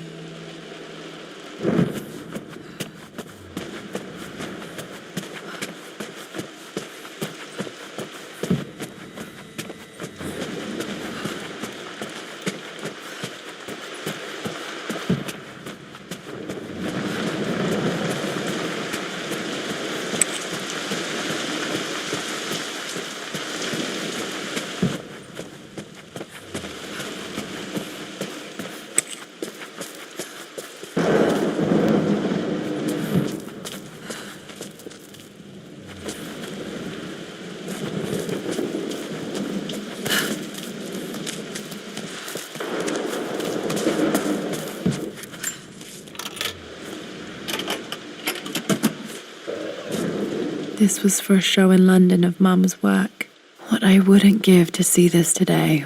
A: This was for a show in London of Mum's work. What I wouldn't give to see this today.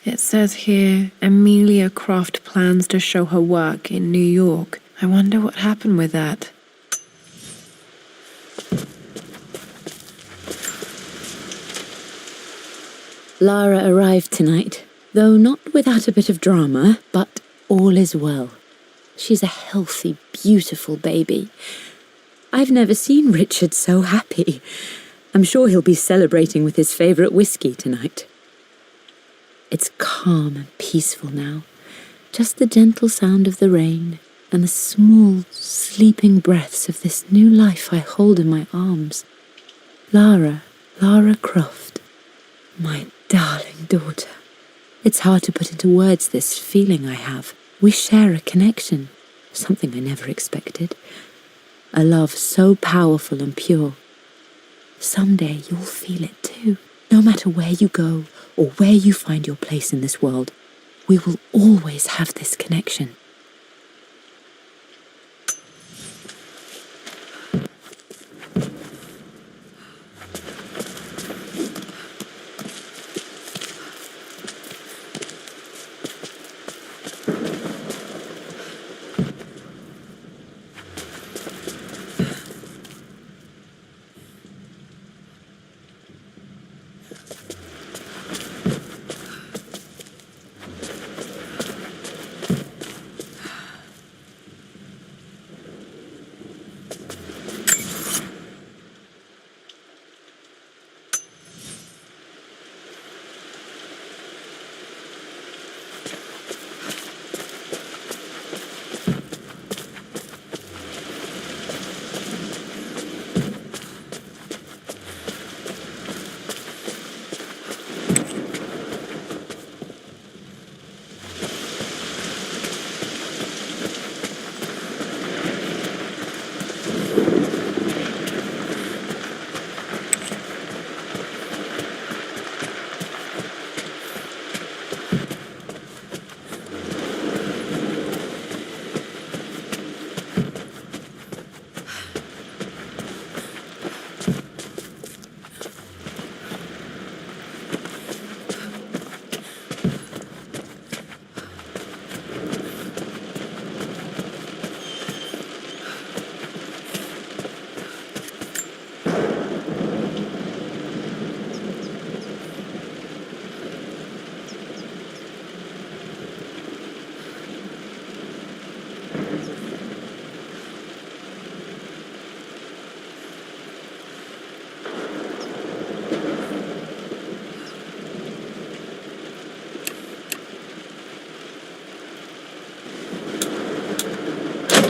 A: It says here, Amelia Croft plans to show her work in New York. I wonder what happened with that.
D: Lara arrived tonight, though not without a bit of drama, but all is well. She's a healthy, beautiful baby. I've never seen Richard so happy. I'm sure he'll be celebrating with his favourite whiskey tonight. It's calm and peaceful now. Just the gentle sound of the rain and the small, sleeping breaths of this new life I hold in my arms. Lara Croft, my darling daughter. It's hard to put into words this feeling I have. We share a connection, something I never expected. A love so powerful and pure. Someday you'll feel it too. No matter where you go or where you find your place in this world, we will always have this connection.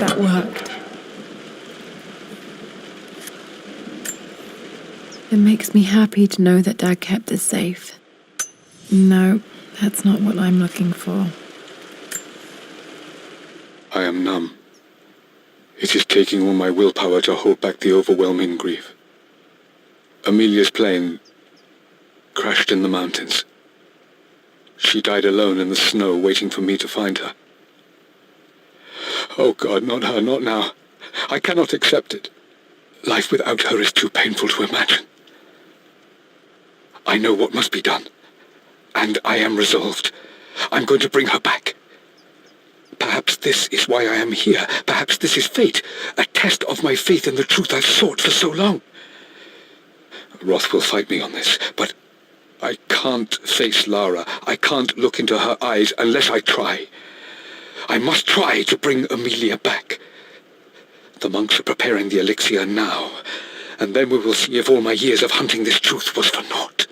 A: that worked. It makes me happy to know that Dad kept it safe. No, that's not what I'm looking for.
C: I am numb. It is taking all my willpower to hold back the overwhelming grief. Amelia's plane crashed in the mountains. She died alone in the snow, waiting for me to find her. Oh God, not her, not now. I cannot accept it. Life without her is too painful to imagine. I know what must be done, and I am resolved. I'm going to bring her back. Perhaps this is why I am here. Perhaps this is fate, a test of my faith in the truth I've sought for so long. Roth will fight me on this, but I can't face Lara. I can't look into her eyes unless I try. I must try to bring Amelia back. The monks are preparing the elixir now, and then we will see if all my years of hunting this truth was for naught.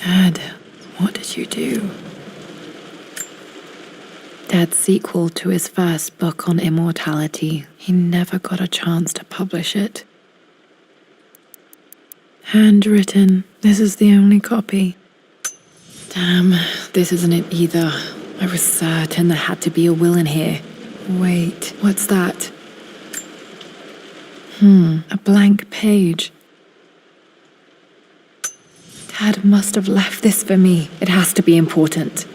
A: Dad, what did you do? Dad's sequel to his first book on immortality. He never got a chance to publish it. Handwritten. This is the only copy. Damn, this isn't it either. I was certain there had to be a will in here. Wait, what's that? A blank page. Dad must have left this for me. It has to be important.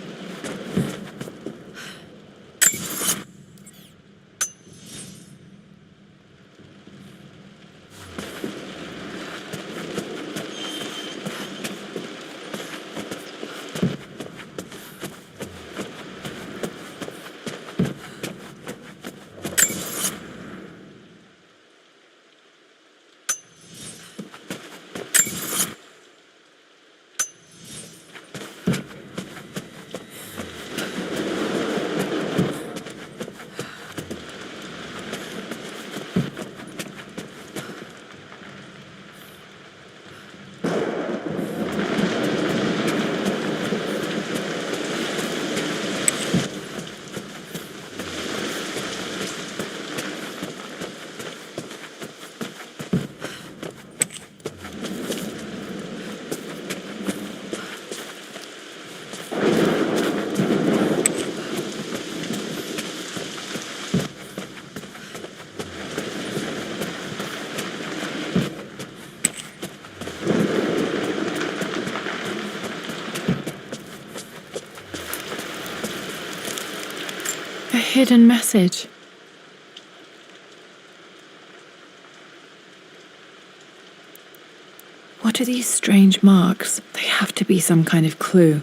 A: A hidden message. What are these strange marks? They have to be some kind of clue.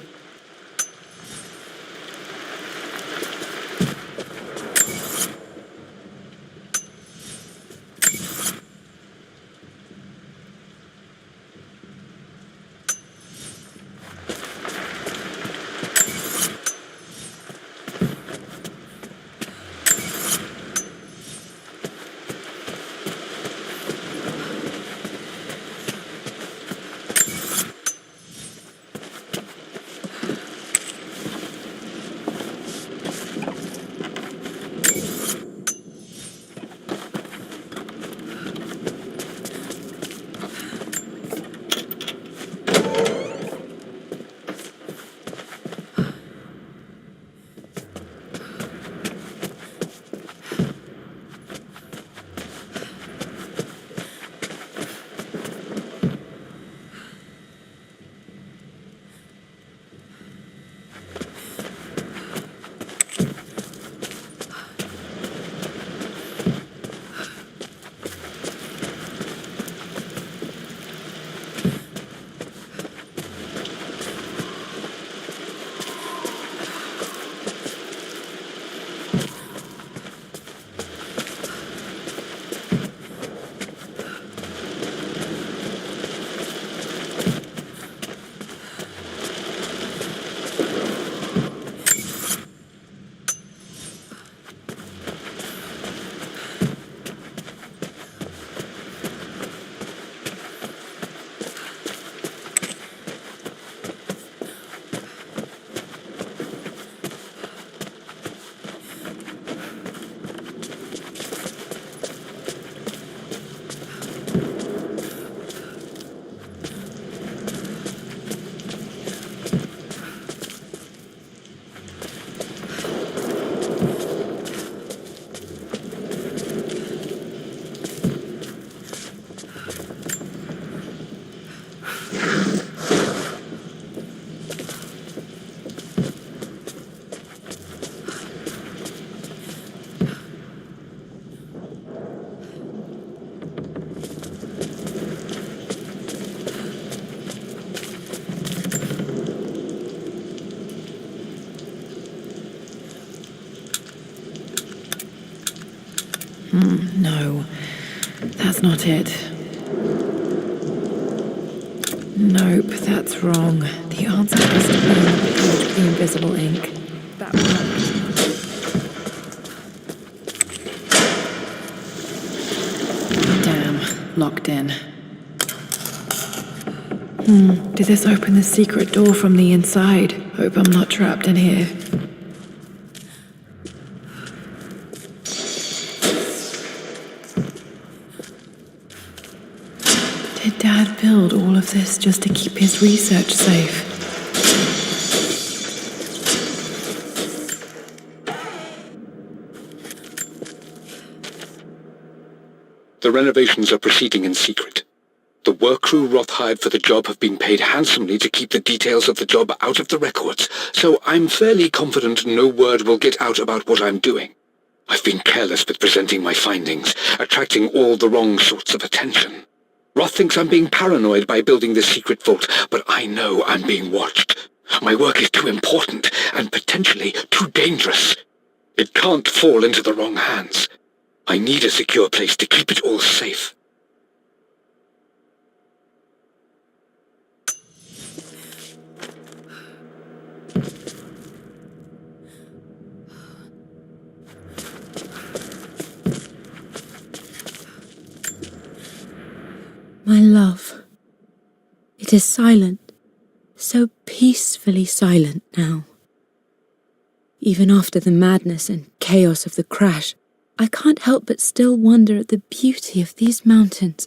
A: No, that's not it. Nope, that's wrong. The answer has to be on the page with the invisible ink. That one. Damn, locked in. Did this open the secret door from the inside? Hope I'm not trapped in here. Did Dad build all of this just to keep his research safe?
C: The renovations are proceeding in secret. The work crew Roth hired for the job have been paid handsomely to keep the details of the job out of the records, so I'm fairly confident no word will get out about what I'm doing. I've been careless with presenting my findings, attracting all the wrong sorts of attention. Roth thinks I'm being paranoid by building this secret vault, but I know I'm being watched. My work is too important and potentially too dangerous. It can't fall into the wrong hands. I need a secure place to keep it all safe.
D: My love, it is silent, so peacefully silent now. Even after the madness and chaos of the crash, I can't help but still wonder at the beauty of these mountains.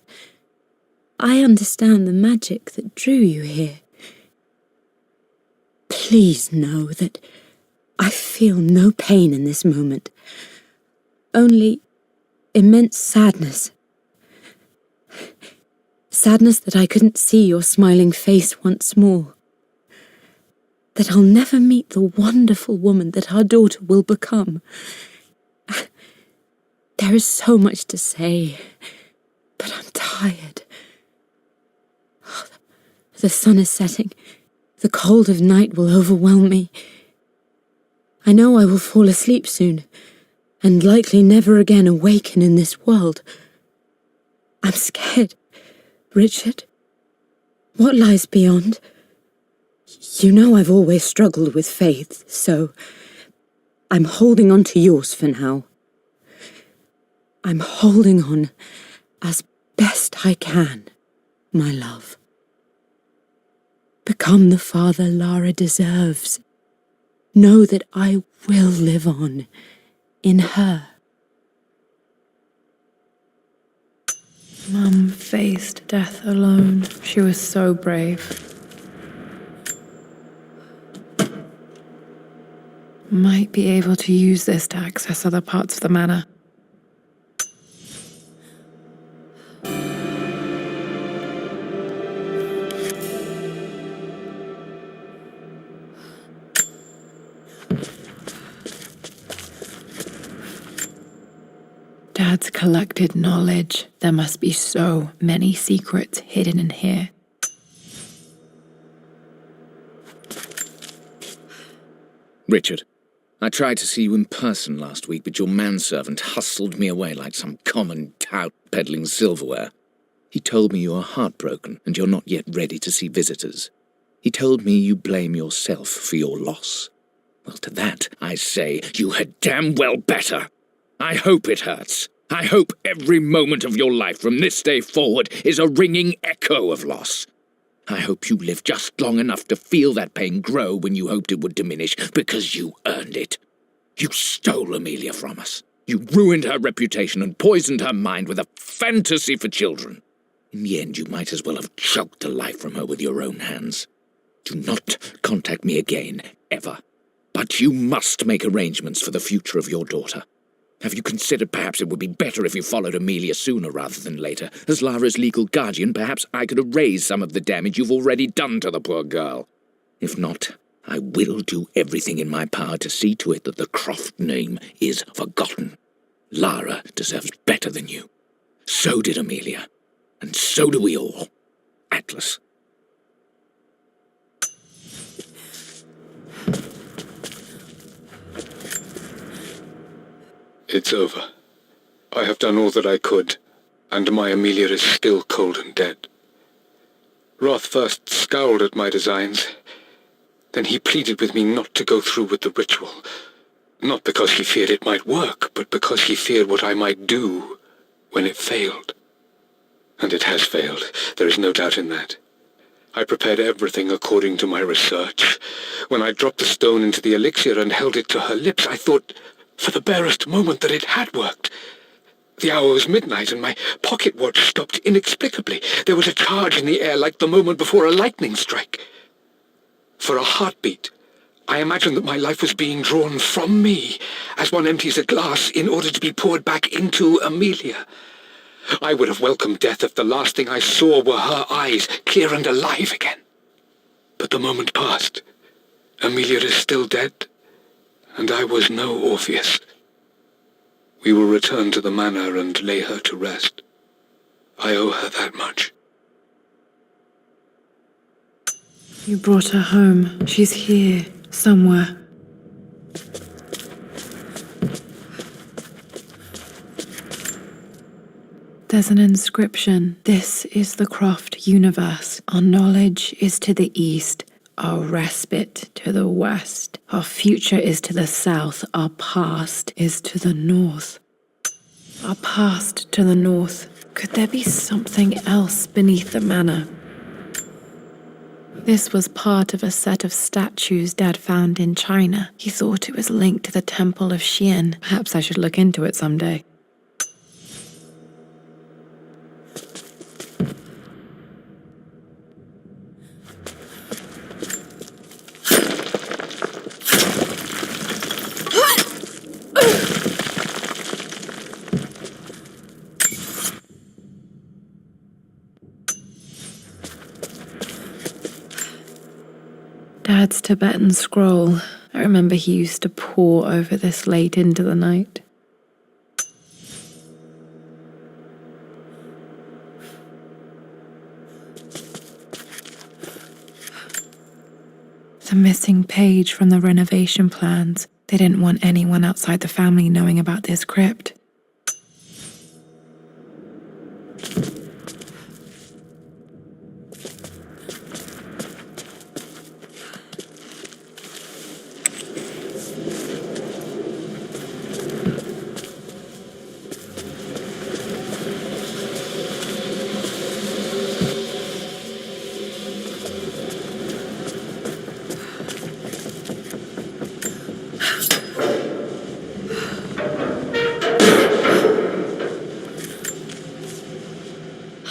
D: I understand the magic that drew you here. Please know that I feel no pain in this moment, only immense sadness. Sadness that I couldn't see your smiling face once more. That I'll never meet the wonderful woman that our daughter will become. There is so much to say, but I'm tired. The sun is setting. The cold of night will overwhelm me. I know I will fall asleep soon, and likely never again awaken in this world. I'm scared. Richard, what lies beyond? You know I've always struggled with faith, so I'm holding on to yours for now. I'm holding on as best I can, my love. Become the father Lara deserves. Know that I will live on in her.
A: Mum faced death alone. She was so brave. Might be able to use this to access other parts of the manor. Dad's collected knowledge. There must be so many secrets hidden in here.
B: Richard, I tried to see you in person last week, but your manservant hustled me away like some common tout peddling silverware. He told me you are heartbroken and you're not yet ready to see visitors. He told me you blame yourself for your loss. Well, to that I say you had damn well better. I hope it hurts. I hope every moment of your life from this day forward is a ringing echo of loss. I hope you live just long enough to feel that pain grow when you hoped it would diminish, because you earned it. You stole Amelia from us. You ruined her reputation and poisoned her mind with a fantasy for children. In the end, you might as well have choked the life from her with your own hands. Do not contact me again, ever. But you must make arrangements for the future of your daughter. Have you considered perhaps it would be better if you followed Amelia sooner rather than later? As Lara's legal guardian, perhaps I could erase some of the damage you've already done to the poor girl. If not, I will do everything in my power to see to it that the Croft name is forgotten. Lara deserves better than you. So did Amelia. And so do we all. Atlas.
C: It's over. I have done all that I could, and my Amelia is still cold and dead. Roth first scowled at my designs. Then he pleaded with me not to go through with the ritual. Not because he feared it might work, but because he feared what I might do when it failed. And it has failed. There is no doubt in that. I prepared everything according to my research. When I dropped the stone into the elixir and held it to her lips, I thought for the barest moment that it had worked. The hour was midnight, and my pocket watch stopped inexplicably. There was a charge in the air like the moment before a lightning strike. For a heartbeat, I imagined that my life was being drawn from me, as one empties a glass in order to be poured back into Amelia. I would have welcomed death if the last thing I saw were her eyes, clear and alive again. But the moment passed. Amelia is still dead, and I was no Orpheus. We will return to the manor and lay her to rest. I owe her that much.
A: You brought her home. She's here, somewhere. There's an inscription. This is the Croft universe. Our knowledge is to the east, our respite to the west. Our future is to the south, our past is to the north. Our past to the north. Could there be something else beneath the manor? This was part of a set of statues Dad found in China. He thought it was linked to the Temple of Xian. Perhaps I should look into it someday. Dad's Tibetan scroll. I remember he used to pore over this late into the night. The missing page from the renovation plans. They didn't want anyone outside the family knowing about this crypt.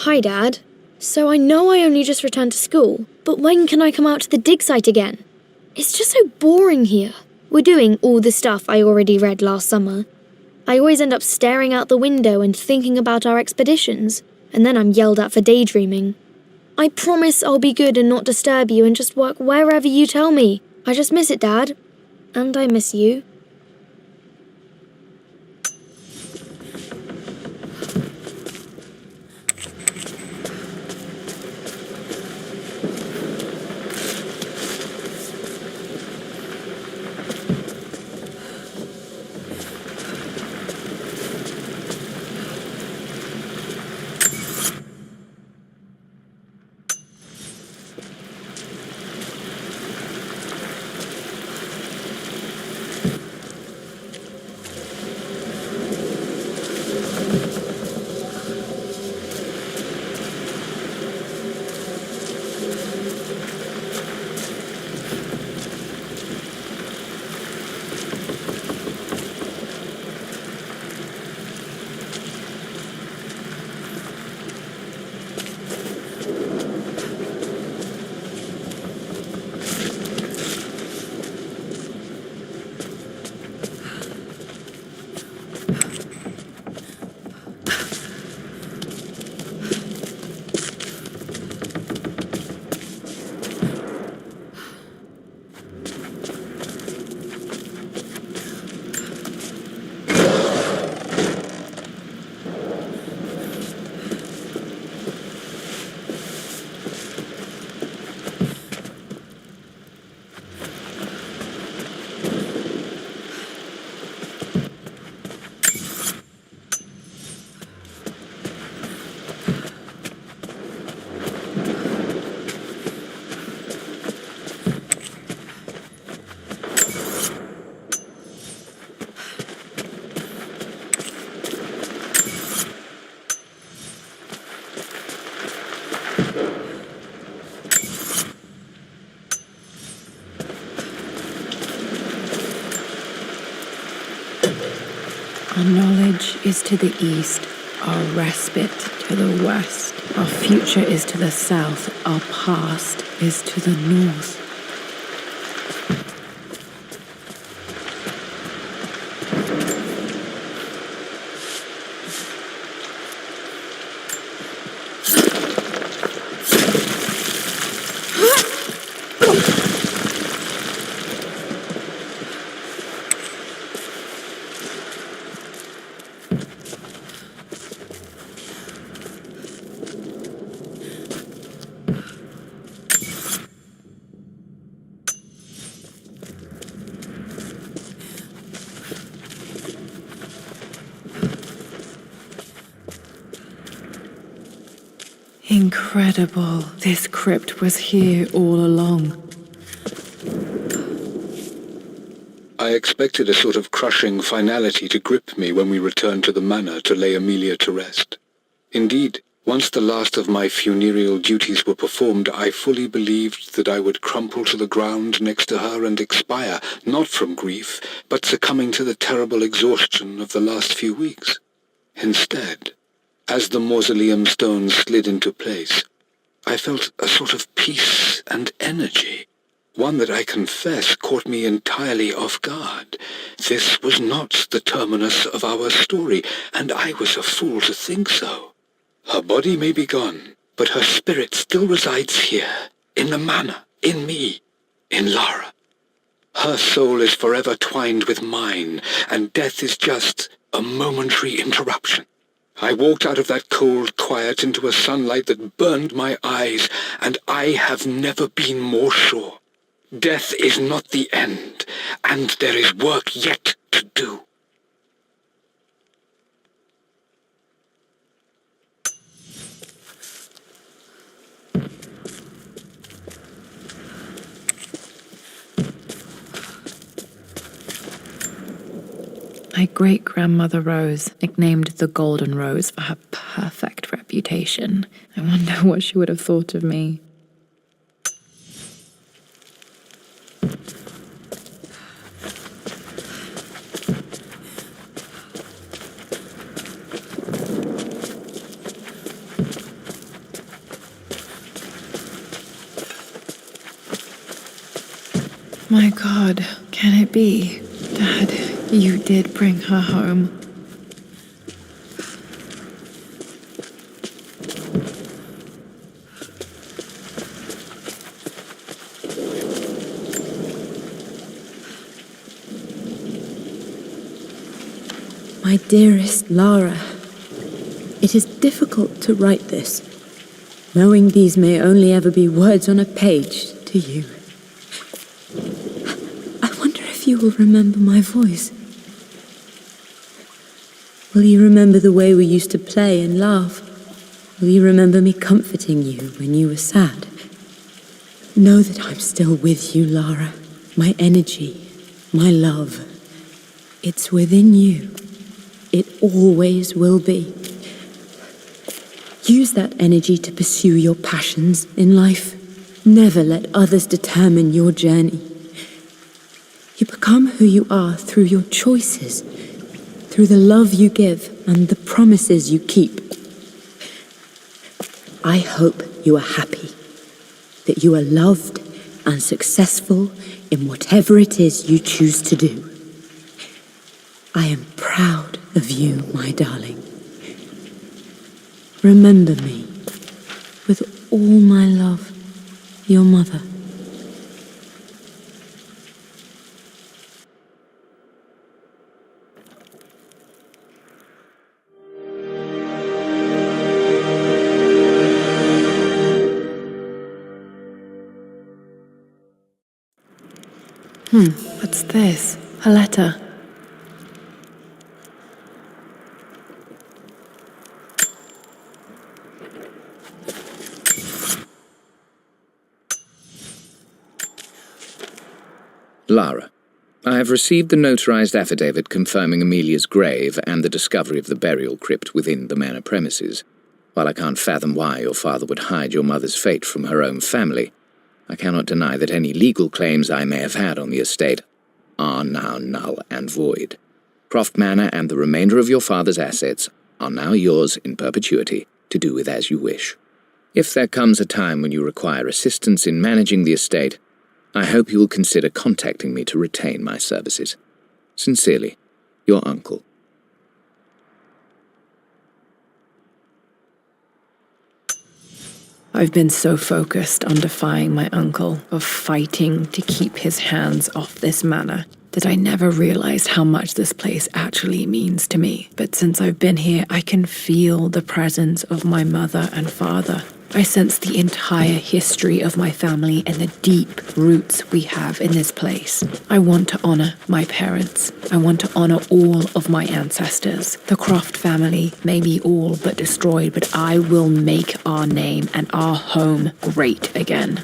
E: Hi, Dad. So I know I only just returned to school, but when can I come out to the dig site again? It's just so boring here. We're doing all the stuff I already read last summer. I always end up staring out the window and thinking about our expeditions, and then I'm yelled at for daydreaming. I promise I'll be good and not disturb you and just work wherever you tell me. I just miss it, Dad. And I miss you.
A: Our knowledge is to the east, our respite to the west. Our future is to the south, our past is to the north. Incredible. This crypt was here all along.
C: I expected a sort of crushing finality to grip me when we returned to the manor to lay Amelia to rest. Indeed, once the last of my funereal duties were performed, I fully believed that I would crumple to the ground next to her and expire, not from grief, but succumbing to the terrible exhaustion of the last few weeks. Instead, as the mausoleum stones slid into place, I felt a sort of peace and energy, one that I confess caught me entirely off guard. This was not the terminus of our story, and I was a fool to think so. Her body may be gone, but her spirit still resides here, in the manor, in me, in Lara. Her soul is forever twined with mine, and death is just a momentary interruption. I walked out of that cold quiet into a sunlight that burned my eyes, and I have never been more sure. Death is not the end, and there is work yet to do.
A: My great-grandmother Rose, nicknamed the Golden Rose for her perfect reputation. I wonder what she would have thought of me. My God, can it be? Dad, you did bring her home.
D: My dearest Lara, it is difficult to write this, knowing these may only ever be words on a page to you. I wonder if you will remember my voice. Will you remember the way we used to play and laugh? Will you remember me comforting you when you were sad? Know that I'm still with you, Lara. My energy, my love, it's within you. It always will be. Use that energy to pursue your passions in life. Never let others determine your journey. You become who you are through your choices, through the love you give and the promises you keep. I hope you are happy, that you are loved and successful in whatever it is you choose to do. I am proud of you, my darling. Remember me, with all my love, your mother.
A: What's this? A letter.
B: Lara, I have received the notarized affidavit confirming Amelia's grave and the discovery of the burial crypt within the manor premises. While I can't fathom why your father would hide your mother's fate from her own family, I cannot deny that any legal claims I may have had on the estate are now null and void. Croft Manor and the remainder of your father's assets are now yours in perpetuity to do with as you wish. If there comes a time when you require assistance in managing the estate, I hope you will consider contacting me to retain my services. Sincerely, your uncle.
A: I've been so focused on defying my uncle, of fighting to keep his hands off this manor, that I never realized how much this place actually means to me. But since I've been here, I can feel the presence of my mother and father. I sense the entire history of my family and the deep roots we have in this place. I want to honor my parents. I want to honor all of my ancestors. The Croft family may be all but destroyed, but I will make our name and our home great again.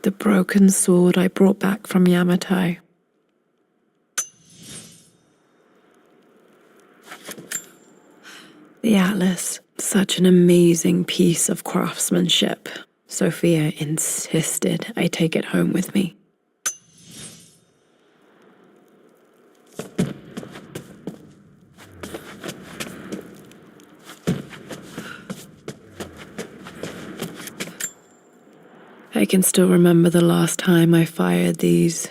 A: The broken sword I brought back from Yamatai. The atlas, such an amazing piece of craftsmanship. Sophia insisted I take it home with me. I can still remember the last time I fired these.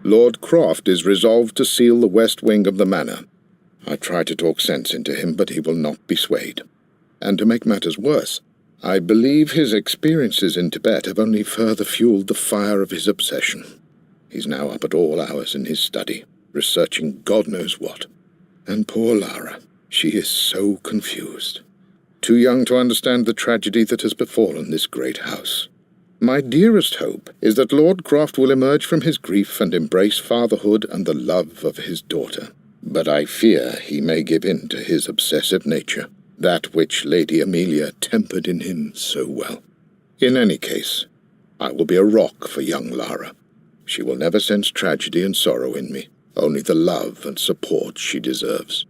F: Lord Croft is resolved to seal the west wing of the manor. I try to talk sense into him, but he will not be swayed. And to make matters worse, I believe his experiences in Tibet have only further fueled the fire of his obsession. He's now up at all hours in his study, researching God knows what. And poor Lara, she is so confused. Too young to understand the tragedy that has befallen this great house. My dearest hope is that Lord Croft will emerge from his grief and embrace fatherhood and the love of his daughter. But I fear he may give in to his obsessive nature, that which Lady Amelia tempered in him so well. In any case, I will be a rock for young Lara. She will never sense tragedy and sorrow in me, only the love and support she deserves.